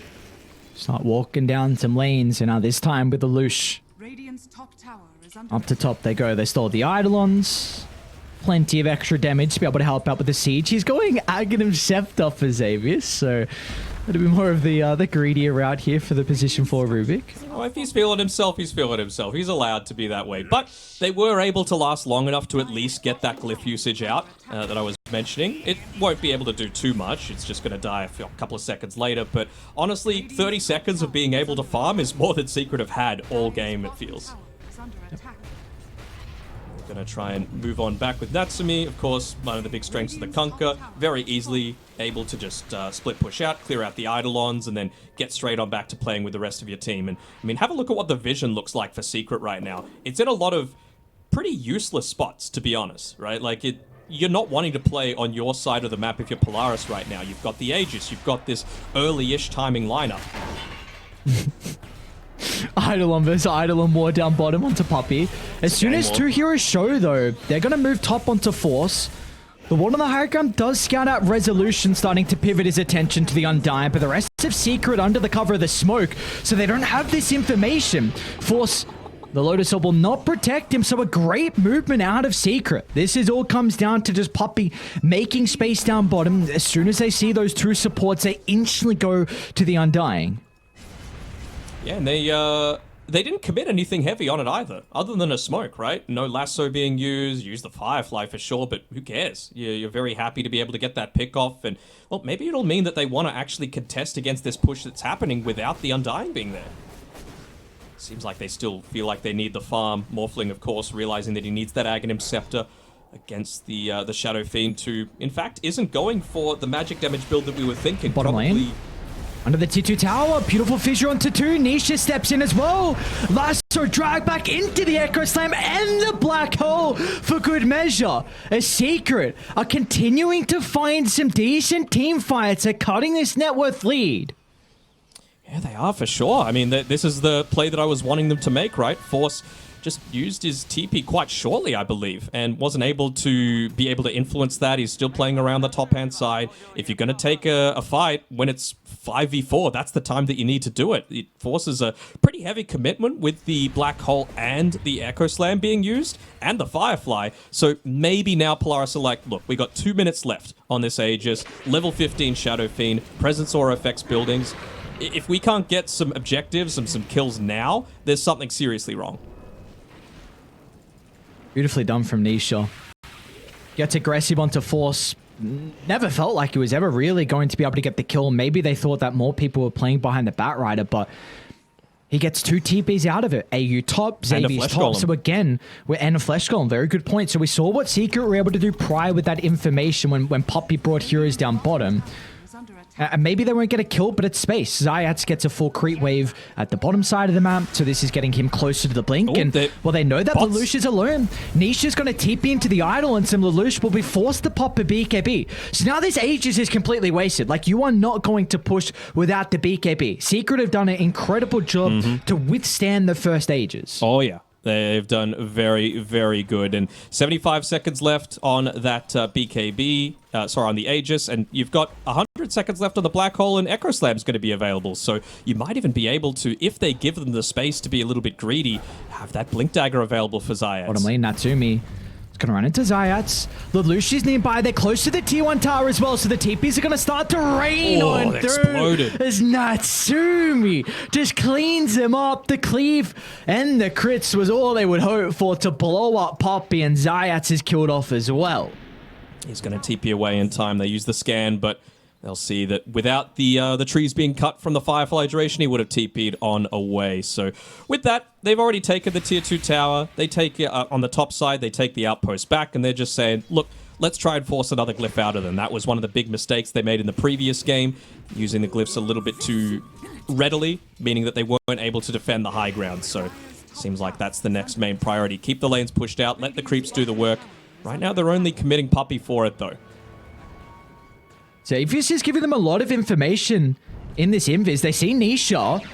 Start walking down some lanes, and now this time with the Lush. Radiant's top tower is under Up to top they go. They stole the Eidolons. Plenty of extra damage to be able to help out with the siege. He's going Aghanim Scepter for Xavius, so it'll be more of the greedier route here for the position for Rubik. Oh, if he's feeling himself, he's feeling himself. He's allowed to be that way. But they were able to last long enough to at least get that glyph usage out that I was mentioning. It won't be able to do too much. It's just going to die a couple of seconds later. But honestly, 30 seconds of being able to farm is more than Secret have had all game, it feels. is under attack. Going to try and move on back with Natsumi. Of course, one of the big strengths of the Kunkka. Very easily able to just split push out, clear out the Eidolons, and then get straight on back to playing with the rest of your team. And I mean, have a look at what the vision looks like for Secret right now. It's in a lot of pretty useless spots, to be honest, right? Like, you're not wanting to play on your side of the map if you're Polaris right now. You've got the Aegis, you've got this early-ish timing lineup. Eidolon versus Eidolon war down bottom onto Puppey. As soon as two heroes show, though, they're going to move top onto Force. The Ward on the high ground does scout out Resolution, starting to pivot his attention to the Undying, but the rest of Secret under the cover of the smoke, so they don't have this information. Force, the Lotus Orb will not protect him, so a great movement out of Secret. This is all comes down to just Puppey making space down bottom. As soon as they see those two supports, they instantly go to the Undying. Yeah, and they didn't commit anything heavy on it either, other than a smoke, right? No lasso being used, use the Firefly for sure, but who cares? You're very happy to be able to get that pick off, and, well, maybe it'll mean that they want to actually contest against this push that's happening without the Undying being there. Seems like they still feel like they need the farm. Morphling, of course, realizing that he needs that Aghanim Scepter against the Shadow Fiend, who, in fact, isn't going for the magic damage build that we were thinking. Bottom lane? Under the T2 tower, beautiful fissure onto 2. Nisha steps in as well. Lasso drag back into the Echo Slam and the black hole for good measure. A Secret are continuing to find some decent team fights at cutting this net worth lead. Yeah, they are for sure. I mean, this is the play that I was wanting them to make, right? Force just used his TP quite shortly, I believe, and wasn't able to influence that. He's still playing around the top-hand side. If you're going to take a fight when it's 5v4, that's the time that you need to do it. It forces a pretty heavy commitment with the Black Hole and the Echo Slam being used, and the Firefly. So maybe now Polaris are like, look, we got 2 minutes left on this Aegis, level 15 Shadow Fiend, Presence Aura effects buildings. If we can't get some objectives and some kills now, there's something seriously wrong. Beautifully done from Nisha. Gets aggressive onto Force. Never felt like he was ever really going to be able to get the kill. Maybe they thought that more people were playing behind the Batrider, but he gets 2 TPs out of it. AU top, Xavier's top. So again, and a Flesh Golem. Very good point. So we saw what Secret were able to do prior with that information when Poppy brought heroes down bottom. And maybe they won't get a kill, but it's space. Zayats gets a full creep wave at the bottom side of the map, so this is getting him closer to the blink. Oh, and well, they know that Lelouch is alone. Nisha's going to TP into the idol, and some Lelouch will be forced to pop a BKB. So now this Aegis is completely wasted. Like, you are not going to push without the BKB. Secret have done an incredible job to withstand the first Aegis. Oh, yeah. They've done very, very good. And 75 seconds left on that BKB, on the Aegis, and you've got 100 seconds left on the Black Hole, and Echo Slam's going to be available. So you might even be able to, if they give them the space to be a little bit greedy, have that Blink Dagger available for Zayats. Bottom lane, Natsumi. It's going to run into Zayats. Lelouch is nearby. They're close to the T1 tower as well, so the TPs are going to start to rain on through. Exploded. As Natsumi just cleans them up. The cleave and the crits was all they would hope for to blow up Poppy, and Zayats is killed off as well. He's going to TP away in time. They use the scan, but they'll see that without the trees being cut from the Firefly duration, he would have TP'd on away. So with that, they've already taken the tier 2 tower. They take on the top side, they take the outpost back, and they're just saying, look, let's try and force another glyph out of them. That was one of the big mistakes they made in the previous game, using the glyphs a little bit too readily, meaning that they weren't able to defend the high ground. So seems like that's the next main priority. Keep the lanes pushed out, let the creeps do the work. Right now, they're only committing Puppy for it, though. Xavier's just giving them a lot of information in this invis. They see Nisha.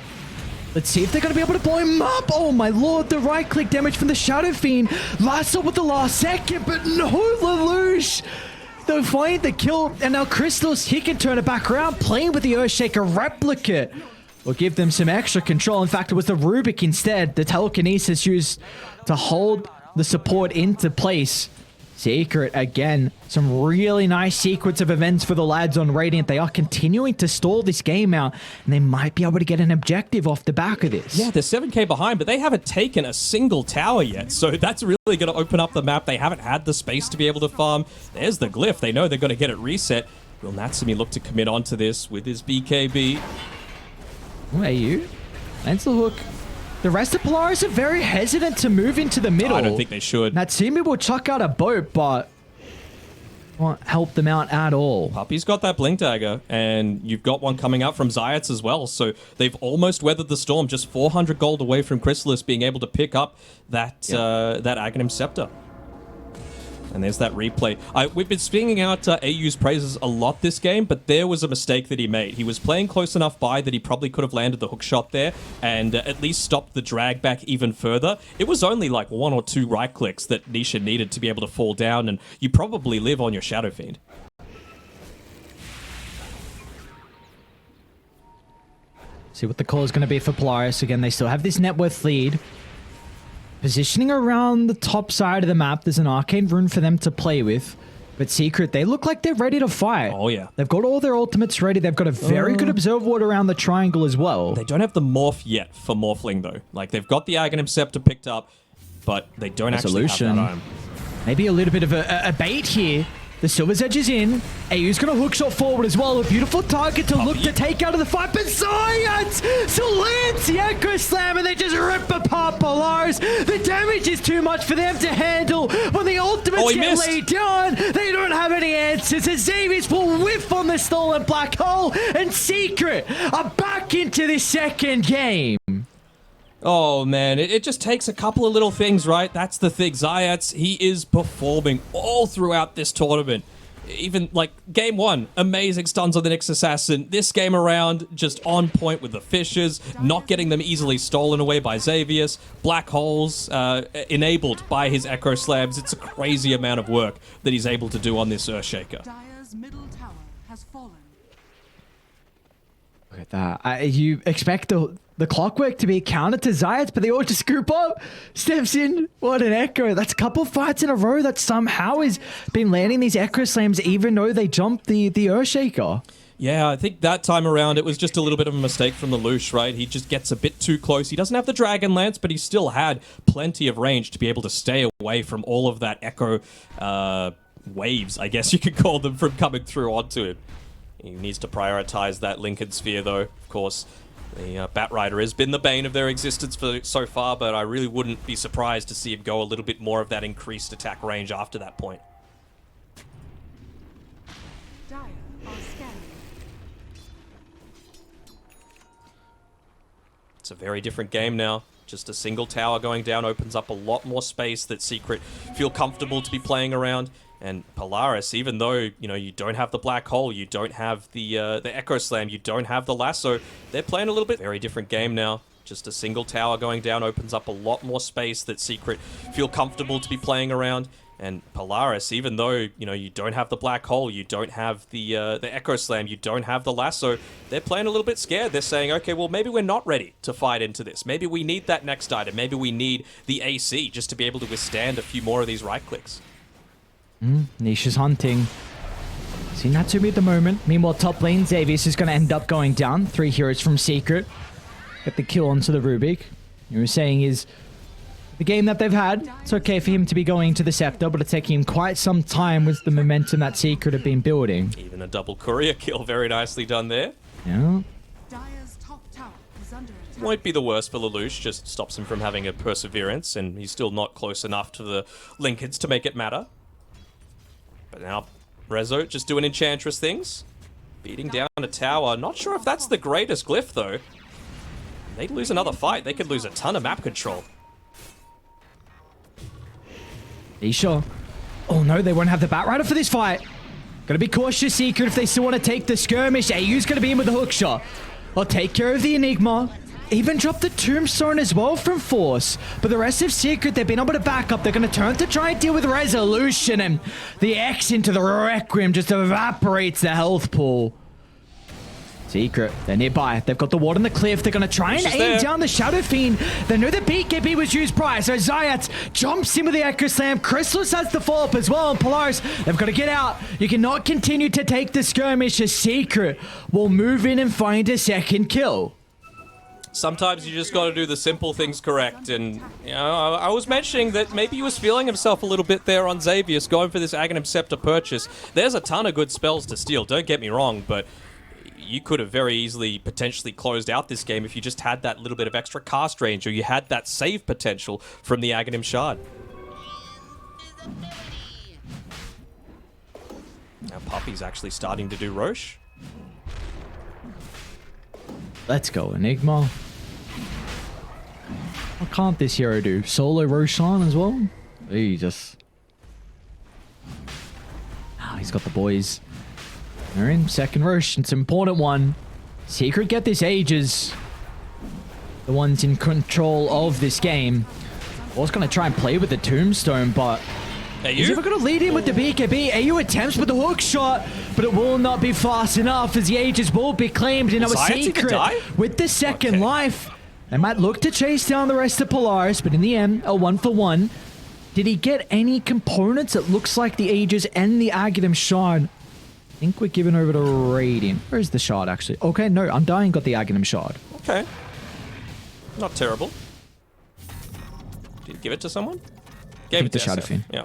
Let's see if they're going to be able to blow him up. Oh my lord, the right-click damage from the Shadow Fiend. Lasso with the last second, but no, Lelouch. They'll find the kill, and now Crystals, he can turn it back around, playing with the Earthshaker replicate. Will give them some extra control. In fact, it was the Rubik instead. The telekinesis used to hold the support into place. Secret, again, some really nice sequence of events for the lads on Radiant. They are continuing to stall this game out, and they might be able to get an objective off the back of this. Yeah, they're 7k behind, but they haven't taken a single tower yet, so that's really going to open up the map. They haven't had the space to be able to farm. There's the glyph. They know they're going to get it reset. Will Natsumi look to commit onto this with his BKB? Who are you? Lands the hook. The rest of Polaris are very hesitant to move into the middle. I don't think they should. Natsumi will chuck out a boat, but won't help them out at all. Puppy's got that Blink Dagger, and you've got one coming out from Zayats as well, so they've almost weathered the storm, just 400 gold away from Chrysalis being able to pick up that that Aghanim Scepter. And there's that replay. We've been speaking out AU's praises a lot this game, but there was a mistake that he made. He was playing close enough by that he probably could have landed the hook shot there and at least stopped the drag back even further. It was only like 1 or 2 right clicks that Nisha needed to be able to fall down, and you probably live on your Shadow Fiend. See what the call is going to be for Polaris. Again, they still have this net worth lead. Positioning around the top side of the map, there's an arcane rune for them to play with. But Secret, they look like they're ready to fight. Oh, yeah. They've got all their ultimates ready. They've got a very good observer ward around the triangle as well. They don't have the morph yet for Morphling, though. Like, they've got the Aghanim Scepter picked up, but they don't actually have that item. Maybe a little bit of a bait here. The Silver's Edge is in. AU's going to hook shot forward as well. A beautiful target to look to take out of the fight. But Science still lands the Echo Slam, and they just rip apart Polaris. The damage is too much for them to handle when the ultimates he get missed. laid down. They don't have any answers. And Xavier's will whiff on the stolen black hole. And Secret are back into the second game. Oh man, it just takes a couple of little things, right? That's the thing. Zayats, he is performing all throughout this tournament. Even like game one, amazing stuns on the next assassin. This game around, just on point with the fishes, not getting them easily stolen away by Xavius. Black holes enabled by his echo slams. It's a crazy amount of work that he's able to do on this Earthshaker. Dire's middle tower has fallen. Look at that. You expect the clockwork to be counted to Zayats, but they all just group up. Steps in. What an echo. That's a couple fights in a row that somehow has been landing these echo slams even though they jumped the Earthshaker. Yeah, I think that time around it was just a little bit of a mistake from the Lush, right? He just gets a bit too close. He doesn't have the Dragon Lance, but he still had plenty of range to be able to stay away from all of that echo waves, I guess you could call them, from coming through onto him. He needs to prioritize that Lincoln Sphere, though, of course. The Bat Rider has been the bane of their existence for so far, but I really wouldn't be surprised to see him go a little bit more of that increased attack range after that point. Dire are scanning. It's a very different game now. Just a single tower going down opens up a lot more space that Secret feel comfortable to be playing around. And Polaris, even though, you know, you don't have the black hole, you don't have the echo slam, you don't have the lasso, they're playing a little bit very different game now. Just a single tower going down opens up a lot more space that Secret feel comfortable to be playing around. And Polaris, even though, you know, you don't have the black hole, you don't have the echo slam, you don't have the lasso, they're playing a little bit scared. They're saying, okay, well, maybe we're not ready to fight into this. Maybe we need that next item. Maybe we need the AC just to be able to withstand a few more of these right clicks. Niche is hunting. Seeing Natsumi at the moment. Meanwhile, top lane, Xavius is going to end up going down. 3 heroes from Secret. Get the kill onto the Rubik. You were saying is the game that they've had, it's okay for him to be going to the Scepter, but it's taking him quite some time with the momentum that Secret have been building. Even a double courier kill, very nicely done there. Yeah. Dire's top tower is under attack. Won't be the worst for Lelouch, just stops him from having a perseverance, and he's still not close enough to the Linkens to make it matter. But now, Rezo just doing Enchantress things. Beating down a tower. Not sure if that's the greatest glyph, though. They'd lose another fight. They could lose a ton of map control. Isha. Oh no, they won't have the Bat Rider for this fight. Gotta be cautious, Secret, if they still want to take the skirmish. AU's gonna be in with the hook shot. I'll take care of the Enigma. Even drop the Tombstone as well from Force. But the rest of Secret, they've been able to back up. They're going to turn to try and deal with Resolution. And the X into the Requiem just evaporates the health pool. Secret, they're nearby. They've got the ward on the cliff. They're going to try and aim down the Shadow Fiend. They know the BKB was used prior. So Zayats jumps in with the Echo Slam. Chrysalis has the follow-up as well. And Polaris, they've got to get out. You cannot continue to take the skirmish. As Secret will move in and find a second kill. Sometimes you just got to do the simple things correct, and you know, I was mentioning that maybe he was feeling himself a little bit there on Xavius, going for this Aghanim Scepter purchase. There's a ton of good spells to steal, don't get me wrong, but you could have very easily potentially closed out this game if you just had that little bit of extra cast range, or you had that save potential from the Aghanim Shard. Now Puppy's actually starting to do Roche. Let's go, Enigma. What can't this hero do? Solo Roshan as well? Jesus. Ah, he's got the boys. They're in second Rosh. It's an important one. Secret get this Aegis. The ones in control of this game. I was going to try and play with the Tombstone, but he's ever going to lead in with the BKB. AU attempts with the hook shot, but it will not be fast enough as the Aegis will be claimed in our Secret with the second life. They might look to chase down the rest of Polaris, but in the end, a 1-for-1. Did he get any components? It looks like the Aegis and the Aghanim Shard. I think we're giving over to Radiant. Where's the shard, actually? Okay, no, Undying got the Aghanim Shard. Okay. Not terrible. Did you give it to someone? Gave it to Shadowfiend. Yeah.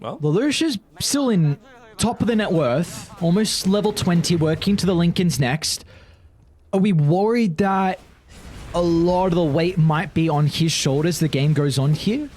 Well, Lelouch is still in top of the net worth, almost level 20, working to the Lincolns next. Are we worried that a lot of the weight might be on his shoulders the game goes on here?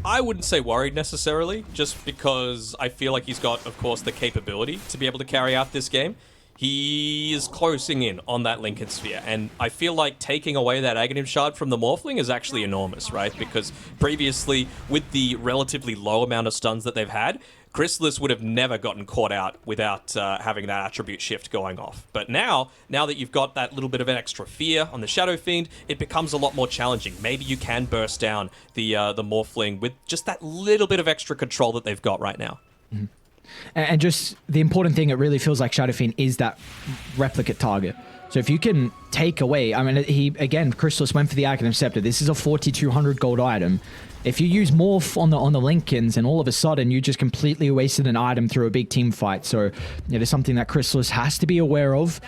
I wouldn't say worried necessarily, just because I feel like he's got, of course, the capability to be able to carry out this game. He is closing in on that Lincoln Sphere, and I feel like taking away that Aghanim Shard from the Morphling is actually enormous, right? Because previously, with the relatively low amount of stuns that they've had, Chrysalis would have never gotten caught out without having that attribute shift going off. But now that you've got that little bit of an extra fear on the Shadow Fiend, it becomes a lot more challenging. Maybe you can burst down the Morphling with just that little bit of extra control that they've got right now. Mm-hmm. And just the important thing, it really feels like Shadow Fiend is that replicate target. So if you can take away, I mean, again, Chrysalis went for the Aghanim Scepter. This is a 4,200 gold item. If you use Morph on the Lincolns, and all of a sudden you just completely wasted an item through a big team fight. So it is something that Chrysalis has to be aware of.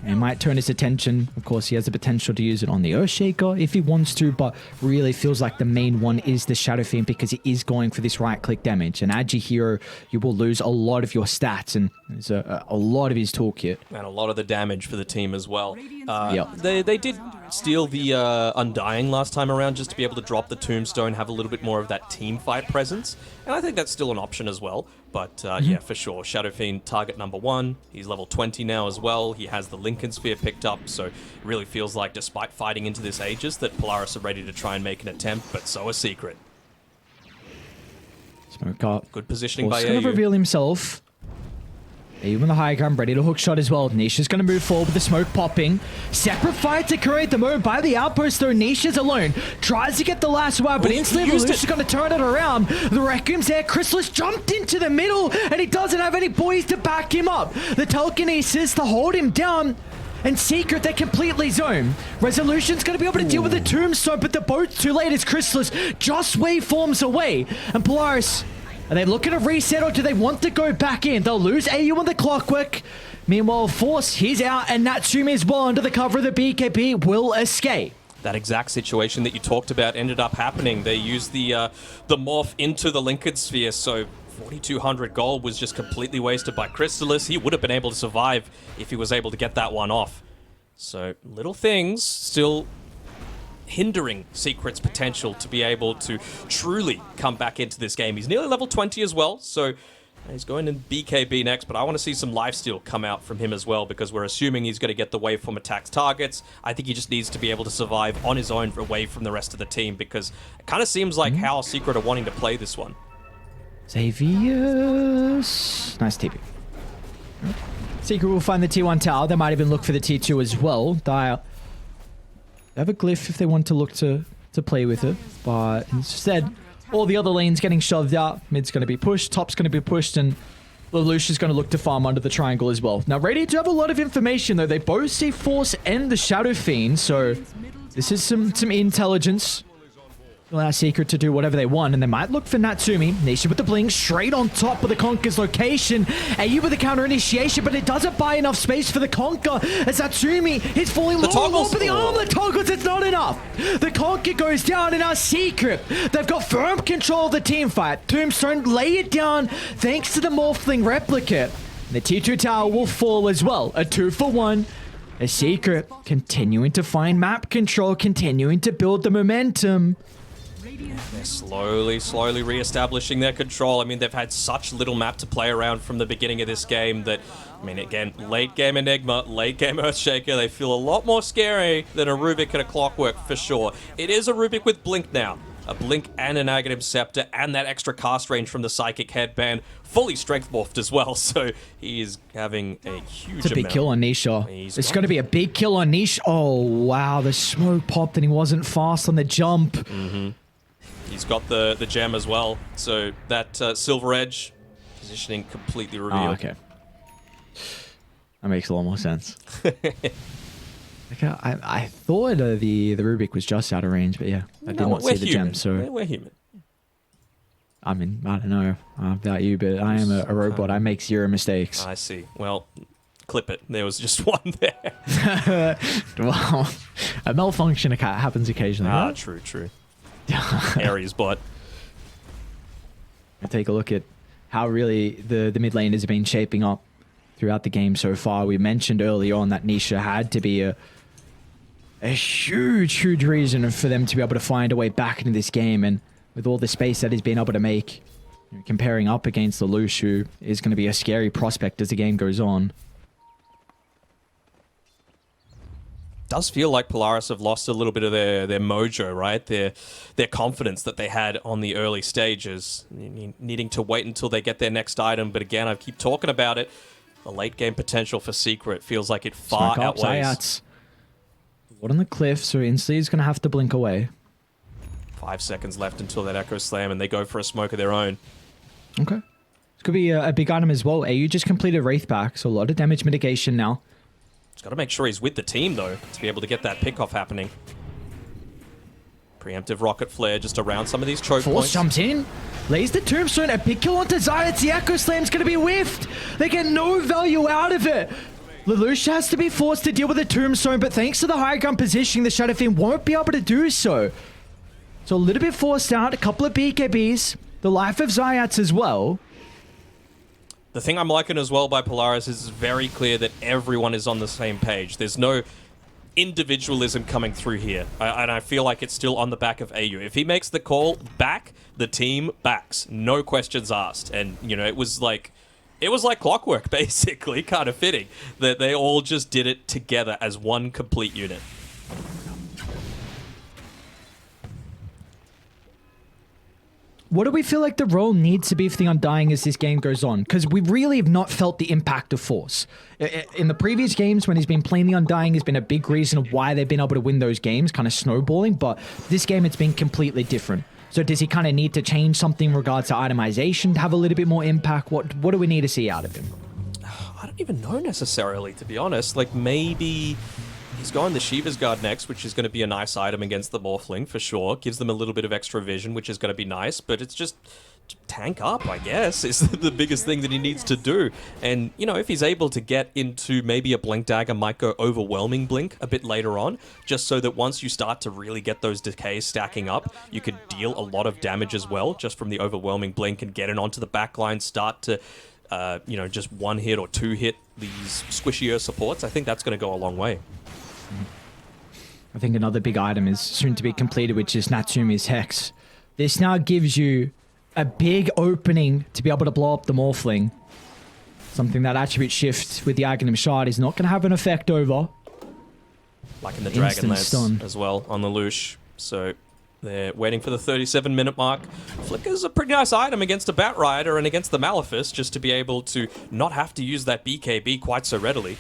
He might turn his attention. Of course, he has the potential to use it on the Earthshaker if he wants to, but really feels like the main one is the Shadow Fiend because he is going for this right-click damage. And Agi hero, you will lose a lot of your stats, and there's a lot of his toolkit. And a lot of the damage for the team as well. Yep. They did steal the Undying last time around just to be able to drop the Tombstone, have a little bit more of that team fight presence. And I think that's still an option as well. But yeah, for sure. Shadow Fiend, target number 1. He's level 20 now as well. He has the Lincoln Sphere picked up, so it really feels like, despite fighting into this Aegis, that Polaris are ready to try and make an attempt, but so are Secret. Smoke up. Good positioning by He's going to reveal himself. Even the high ground, ready to hook shot as well. Nisha's going to move forward with the smoke popping. Separate fight to create the moment by the outpost, though. Nisha's alone. Tries to get the last one, but instantly Lucia's going to turn it around. The Requiem's there. Chrysalis jumped into the middle, and he doesn't have any boys to back him up. The telekinesis to hold him down. And Secret, they're completely zoned. Resolution's going to be able to deal with the Tombstone, but the boat's too late as Chrysalis just waveforms away. And Polaris, are they looking to reset, or do they want to go back in? They'll lose AU on the Clockwork. Meanwhile, Force, he's out, and Natsumi as well under the cover of the BKB will escape. That exact situation that you talked about ended up happening. They used the morph into the Lincoln Sphere, so 4,200 gold was just completely wasted by Chrysalis. He would have been able to survive if he was able to get that one off. So little things still hindering Secret's potential to be able to truly come back into this game. He's nearly level 20 as well, so he's going in BKB next, but I want to see some lifesteal come out from him as well, because we're assuming he's going to get the waveform attacks targets. I think he just needs to be able to survive on his own away from the rest of the team, because it kind of seems like how Secret are wanting to play this one. Xavier's nice TP. Secret will find the T1 tower. They might even look for the T2 as well. They have a glyph if they want to look to play with it, but instead, all the other lanes getting shoved out. Mid's going to be pushed, top's going to be pushed, and Lelouch going to look to farm under the triangle as well. Now, Radiant do have a lot of information, though. They both see Force and the Shadow Fiend, so this is some intelligence. Allow Secret to do whatever they want, and they might look for Natsumi. Nisha with the blink straight on top of the Conquer's location. AU with the counter initiation, but it doesn't buy enough space for the Conquer as Natsumi is falling low for the arm. The toggles, it's not enough. The Conquer goes down, and our Secret, they've got firm control of the team fight. Tombstone lay it down thanks to the Morphling replicate. The T2 tower will fall as well. A 2-for-1. A Secret continuing to find map control, continuing to build the momentum. They're slowly re-establishing their control. I mean, they've had such little map to play around from the beginning of this game that, I mean, again, late game Enigma, late game Earthshaker, they feel a lot more scary than a Rubik and a Clockwork for sure. It is a Rubik with Blink now. A Blink and an Aghanim Scepter and that extra cast range from the Psychic Headband, fully strength morphed as well, so he is having a huge It's a big kill on Nisha. It's going to be a big kill on Nisha. Oh, wow, the smoke popped and he wasn't fast on the jump. He's got the gem as well, so that Silver Edge positioning completely revealed. Oh, okay. That makes a lot more sense. I thought the Rubik was just out of range, but yeah, I did not see the gem. So we're human. I mean, I don't know about you, but I am a robot. I make zero mistakes. I see. Well, clip it. There was just one there. Well, a malfunction happens occasionally. Ah, right? true. Ares bot. And take a look at how really the mid lane has been shaping up throughout the game so far. We mentioned early on that Nisha had to be a huge reason for them to be able to find a way back into this game, and with all the space that he's been able to make. Comparing up against Lelouch, who is going to be a scary prospect as the game goes on. Does feel like Polaris have lost a little bit of their mojo, right? Their confidence that they had on the early stages, needing to wait until they get their next item. But again, I keep talking about it. The late game potential for Secret feels like it far outweighs. What on the cliff, so instantly he's going to have to blink away. 5 seconds left until that Echo Slam, and they go for a smoke of their own. Okay. This could be a big item as well. AU just completed Wraith back, so a lot of damage mitigation now. He's got to make sure he's with the team, though, to be able to get that pickoff happening. Preemptive Rocket Flare just around some of these choke Force points. jumps in, lays the Tombstone, a big kill onto Zayat. The Echo Slam's going to be whiffed. They get no value out of it. Lelouch has to be forced to deal with the Tombstone, but thanks to the high ground positioning, the Shadow Fiend won't be able to do so. So a little bit forced out, a couple of BKBs, the life of Zayats as well. The thing I'm liking as well by Polaris is it's very clear that everyone is on the same page. There's no individualism coming through here. And I feel like it's still on the back of AU. If he makes the call back, the team backs. No questions asked. And, you know, it was like clockwork, basically, kind of fitting, that they all just did it together as one complete unit. What do we feel like the role needs to be for the Undying as this game goes on? Because we really have not felt the impact of Force. In the previous games, when he's been playing the Undying, has been a big reason of why they've been able to win those games, kind of snowballing, but this game it's been completely different. So does he kind of need to change something in regards to itemization to have a little bit more impact? What do we need to see out of him? I don't even know necessarily, to be honest. Like, maybe he's going the Shiva's Guard next, which is going to be a nice item against the Morphling, for sure. Gives them a little bit of extra vision, which is going to be nice, but it's just tank up, I guess, is the biggest thing that he needs to do. And, you know, if he's able to get into maybe a Blink Dagger, might go Overwhelming Blink a bit later on, just so that once you start to really get those decays stacking up, you could deal a lot of damage as well, just from the Overwhelming Blink, and get it onto the backline, start to, you know, just one hit or two hit these squishier supports. I think that's going to go a long way. I think another big item is soon to be completed, which is Natsumi's Hex. This now gives you a big opening to be able to blow up the Morphling. Something that attribute shift with the Aghanim Shard is not going to have an effect over. Like in the Dragonlance as well on the Lelouch. So they're waiting for the 37-minute mark. Flicker's a pretty nice item against a Bat Rider and against the Malefice, just to be able to not have to use that BKB quite so readily.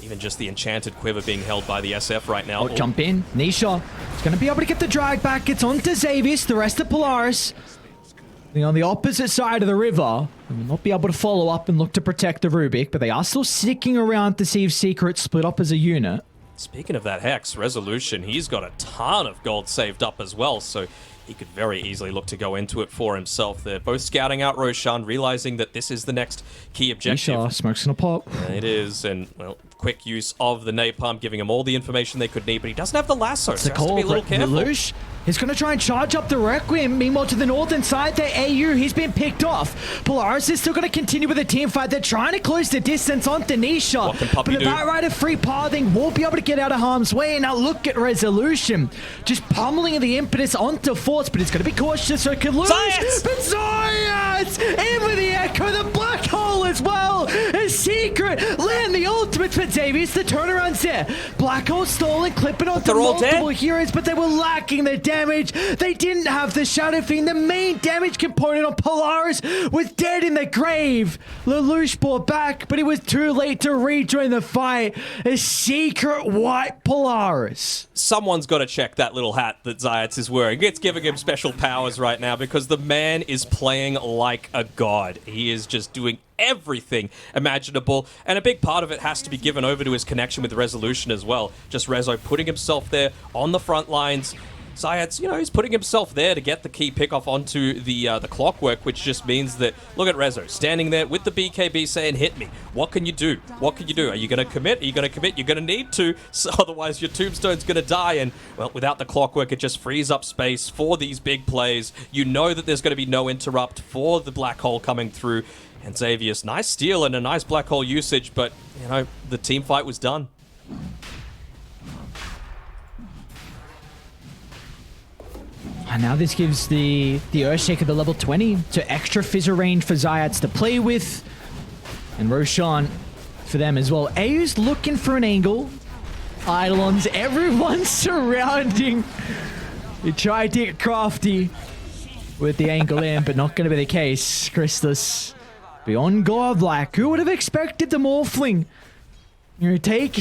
Even just the Enchanted Quiver being held by the SF right now. Oh, jump in. Nisha is going to be able to get the drag back. It's on to Xavius, the rest of Polaris. On the opposite side of the river. They will not be able to follow up and look to protect the Rubik, but they are still sticking around to see if Secret split up as a unit. Speaking of that Hex, Resolution, he's got a ton of gold saved up as well, so he could very easily look to go into it for himself. They're both scouting out Roshan, realizing that this is the next key objective. Nisha, smoke's gonna pop. It is, and, well, quick use of the napalm, giving him all the information they could need, but he doesn't have the lasso, so he has to be a little careful. Lelouch is going to try and charge up the Requiem. Meanwhile, to the northern side, the AU, he's been picked off. Polaris is still going to continue with the team fight. They're trying to close the distance on Denisha. What can Puppy but do? the Bat Rider free pathing won't be able to get out of harm's way. Now look at Resolution. Just pummeling the impetus onto Force, but it's going to be cautious, so it can lose. But Zayats in with the Echo, the Black Hole as well. A Secret land the ultimate for Davies. The turnaround's there. Black Hole stolen, clipping onto multiple heroes, but they were lacking the damage. They didn't have the Shadow Fiend. The main damage component on Polaris was dead in the grave. Lelouch brought back, but it was too late to rejoin the fight. A Secret white Polaris. Someone's got to check that little hat that Zayats is wearing. It's giving him special powers right now, because the man is playing like a god. He is just doing everything imaginable, and a big part of it has to be given over to his connection with Resolution as well. Just Rezo putting himself there on the front lines. Zayats, you know, he's putting himself there to get the key pick-off onto the clockwork, which just means that, look at Rezo, standing there with the BKB saying, hit me. What can you do? What can you do? Are you going to commit? Are you going to commit? You're going to need to, so otherwise your Tombstone's going to die, and, well, without the clockwork, it just frees up space for these big plays. You know that there's going to be no interrupt for the Black Hole coming through, and Xavius, nice steal and a nice Black Hole usage, but, you know, the team fight was done. And now this gives the Earthshaker the level 20, so extra fissure range for Zayats to play with. And Roshan for them as well. AU's looking for an angle. Eidolons, everyone's surrounding. He tried to get crafty with the angle in, but not going to be the case. Christus beyond godlike. Who would have expected the Morphling? You take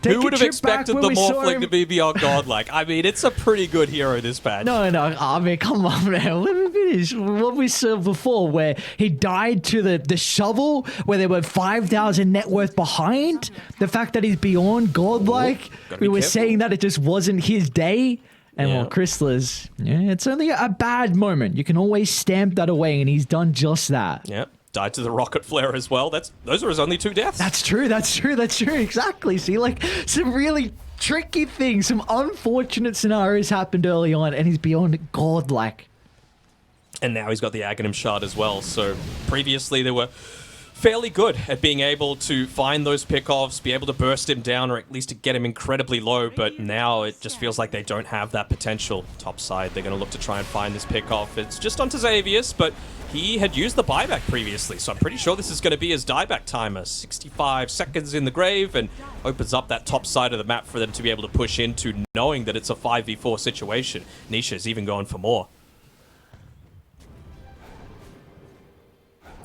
Who would a have trip expected back the when we saw Morphling him. to be beyond godlike? I mean, it's a pretty good hero, this patch. No, I mean, come on, man. Let me finish what we saw before, where he died to the shovel, where they were 5,000 net worth behind. The fact that he's beyond godlike, gotta we be were careful. saying that it just wasn't his day. And Yeah. well, Chrysler's, it's only a bad moment. You can always stamp that away, and he's done just that. Yep. Died to the rocket flare as well. Those are his only 2 deaths. That's true. Exactly. See, like, some really tricky things, some unfortunate scenarios happened early on, and he's beyond godlike. And now he's got the Aghanim Shard as well. So previously they were fairly good at being able to find those pickoffs, be able to burst him down, or at least to get him incredibly low. But now it just feels like they don't have that potential. Top side, they're going to look to try and find this pickoff. It's just onto Xavius, but he had used the buyback previously, so I'm pretty sure this is going to be his dieback timer. 65 seconds in the grave, and opens up that top side of the map for them to be able to push into, knowing that it's a 5v4 situation. Nisha's even going for more.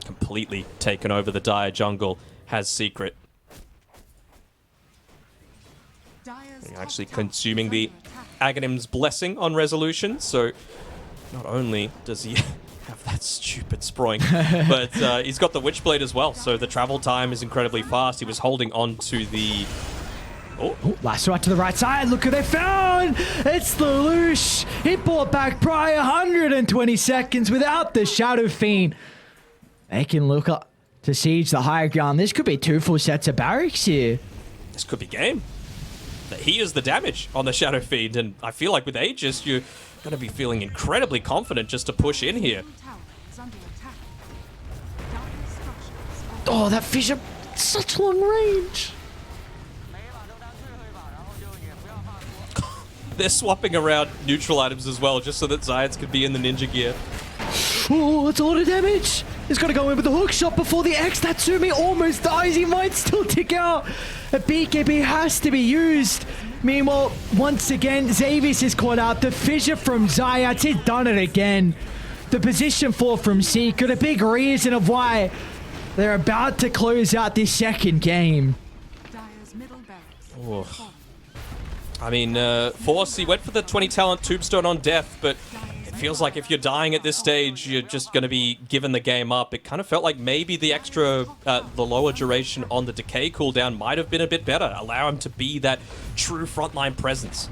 Completely taken over the Dire jungle, has Secret. Actually consuming the Aghanim's blessing on resolution, so not only does he have that stupid sproing, but he's got the Witchblade as well, so the travel time is incredibly fast. He was holding on to the... Oh, lasso out to the right side. Look who they found. It's the Lelouch. He brought back prior 120 seconds without the Shadow Fiend. They can look up to siege the higher ground. This could be 2 full sets of barracks here. This could be game. He is the damage on the Shadow Fiend, and I feel like with Aegis, you're going to be feeling incredibly confident just to push in here. Oh, that fissure, such long range. They're swapping around neutral items as well, just so that Zayats could be in the ninja gear. Oh, that's a lot of damage. He's got to go in with the hook shot before the X. Tatsumi almost dies. He might still tick out. A BKB has to be used. Meanwhile, once again, Xavius is caught out. The fissure from Zayats, he's done it again. The position 4 from Secret, a big reason of why they're about to close out this second game. I mean, Force, he went for the 20 talent tombstone on death, but it feels like if you're dying at this stage, you're just going to be given the game up. It kind of felt like maybe the extra, the lower duration on the decay cooldown might have been a bit better. Allow him to be that true frontline presence.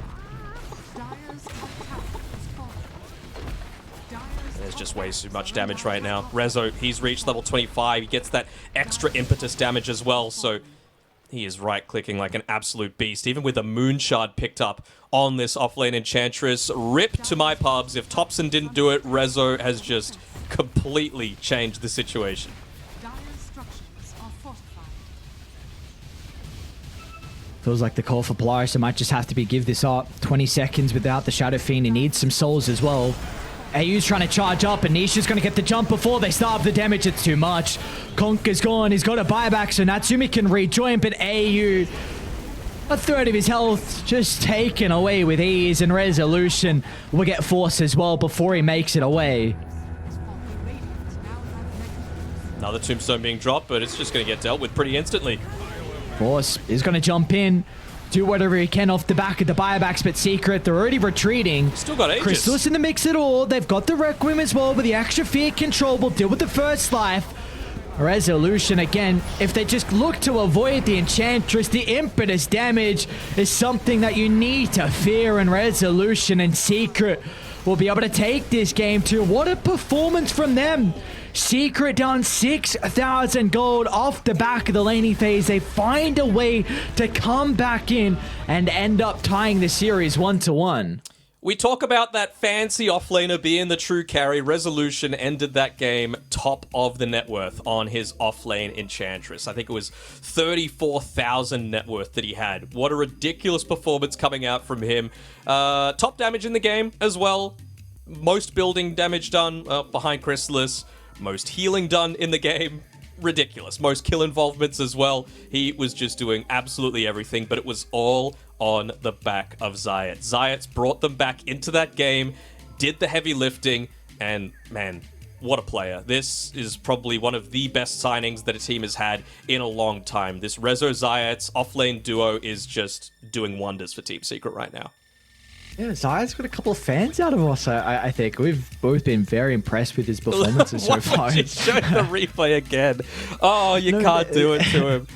There's just way too much damage right now. Rezo, he's reached level 25. He gets that extra impetus damage as well, so he is right-clicking like an absolute beast, even with a Moon Shard picked up on this offlane Enchantress. Rip to my pubs. If Thompson didn't do it, Rezo has just completely changed the situation. Feels like the call for Polaris might just have to be give this up. 20 seconds without the Shadow Fiend. He needs some souls as well. AU's trying to charge up, and Nisha's going to get the jump before they start the damage. It's too much. Conk is gone. He's got a buyback, so Natsumi can rejoin, but AU, a third of his health just taken away with ease, and Resolution will get Force as well before he makes it away. Another tombstone being dropped, but it's just going to get dealt with pretty instantly. Force is going to jump in, do whatever he can off the back of the buybacks, but Secret, they're already retreating. Still got Aegis. Crystal's in the mix at all. They've got the Requiem as well, but the extra fear control will deal with the first life. Resolution again, if they just look to avoid the Enchantress, the impetus damage is something that you need to fear, and Resolution and Secret will be able to take this game too. What a performance from them. Secret down 6,000 gold off the back of the laning phase. They find a way to come back in and end up tying the series 1-1. We talk about that fancy offlaner being the true carry. Resolution ended that game top of the net worth on his offlane Enchantress. I think it was 34,000 net worth that he had. What a ridiculous performance coming out from him. Top damage in the game as well. most building damage done behind Chrysalis, most healing done in the game. Ridiculous. Most kill involvements as well. He was just doing absolutely everything, but it was all on the back of Zayat. Zayat's brought them back into that game, did the heavy lifting, and man, what a player. This is probably one of the best signings that a team has had in a long time. This Rezo Zayat's offlane duo is just doing wonders for Team Secret right now. Yeah, Zayat's got a couple of fans out of us, I think. We've both been very impressed with his performances so far. Show the replay again. Oh, you can't do it to him.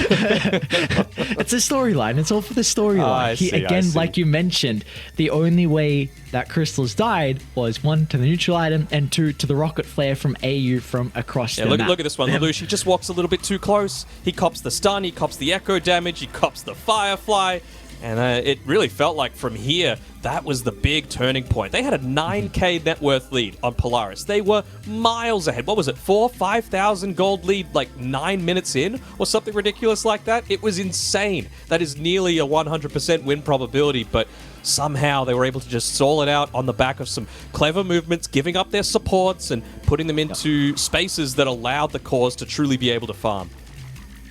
It's a storyline. It's all for the storyline. Again, like you mentioned, the only way that Crystals died was 1, to the neutral item, and 2, to the rocket flare from AU from across the map. Look at this one. Lelouch, he just walks a little bit too close. He cops the stun, he cops the echo damage, he cops the firefly. And it really felt like from here, that was the big turning point. They had a 9k net worth lead on Polaris. They were miles ahead. What was it, 5,000 gold lead like 9 minutes in? Or something ridiculous like that? It was insane. That is nearly a 100% win probability, but somehow they were able to just stall it out on the back of some clever movements, giving up their supports and putting them into spaces that allowed the cause to truly be able to farm.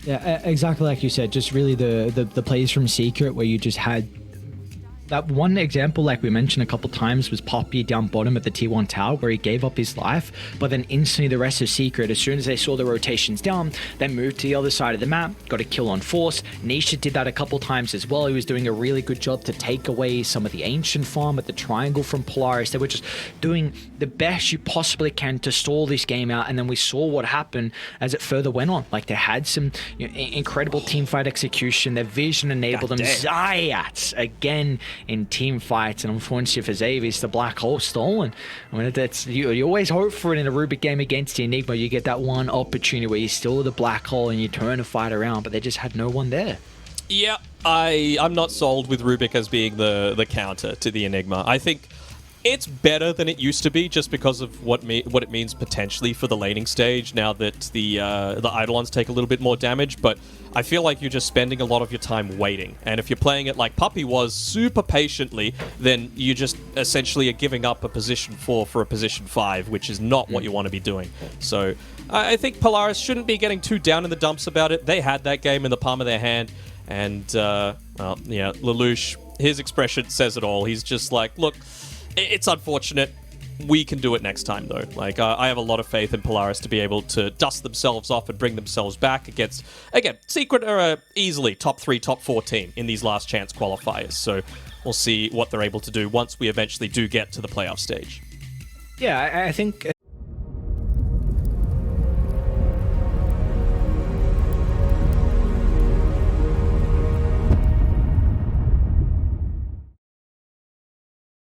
Yeah, exactly like you said, just really the plays from Secret where you just had that one example, like we mentioned a couple times, was Poppy down bottom at the T1 tower where he gave up his life, but then instantly the rest of Secret, as soon as they saw the rotations down, they moved to the other side of the map, got a kill on force. Nisha did that a couple times as well. He was doing a really good job to take away some of the ancient farm at the triangle from Polaris. They were just doing the best you possibly can to stall this game out, and then we saw what happened as it further went on. Like, they had some incredible teamfight execution. Their vision enabled them. Zayat again in team fights, and unfortunately for Xavier's the black hole stolen. I mean, that's you always hope for it in a Rubik game against the Enigma. You get that one opportunity where you steal the black hole and you turn a fight around, but they just had no one there. Yeah, I'm not sold with Rubik as being the counter to the Enigma. I think it's better than it used to be, just because of what it means potentially for the laning stage now that the Eidolons take a little bit more damage, but I feel like you're just spending a lot of your time waiting. And if you're playing it like Puppy was, super patiently, then you just essentially are giving up a position 4 for a position 5, which is not what you want to be doing. So I think Polaris shouldn't be getting too down in the dumps about it. They had that game in the palm of their hand, and well, yeah, Lelouch, his expression says it all. He's just like, look, it's unfortunate. We can do it next time, though. Like, I have a lot of faith in Polaris to be able to dust themselves off and bring themselves back against, again, Secret are a easily top 3, top 4 team in these last chance qualifiers. So we'll see what they're able to do once we eventually do get to the playoff stage. Yeah, I think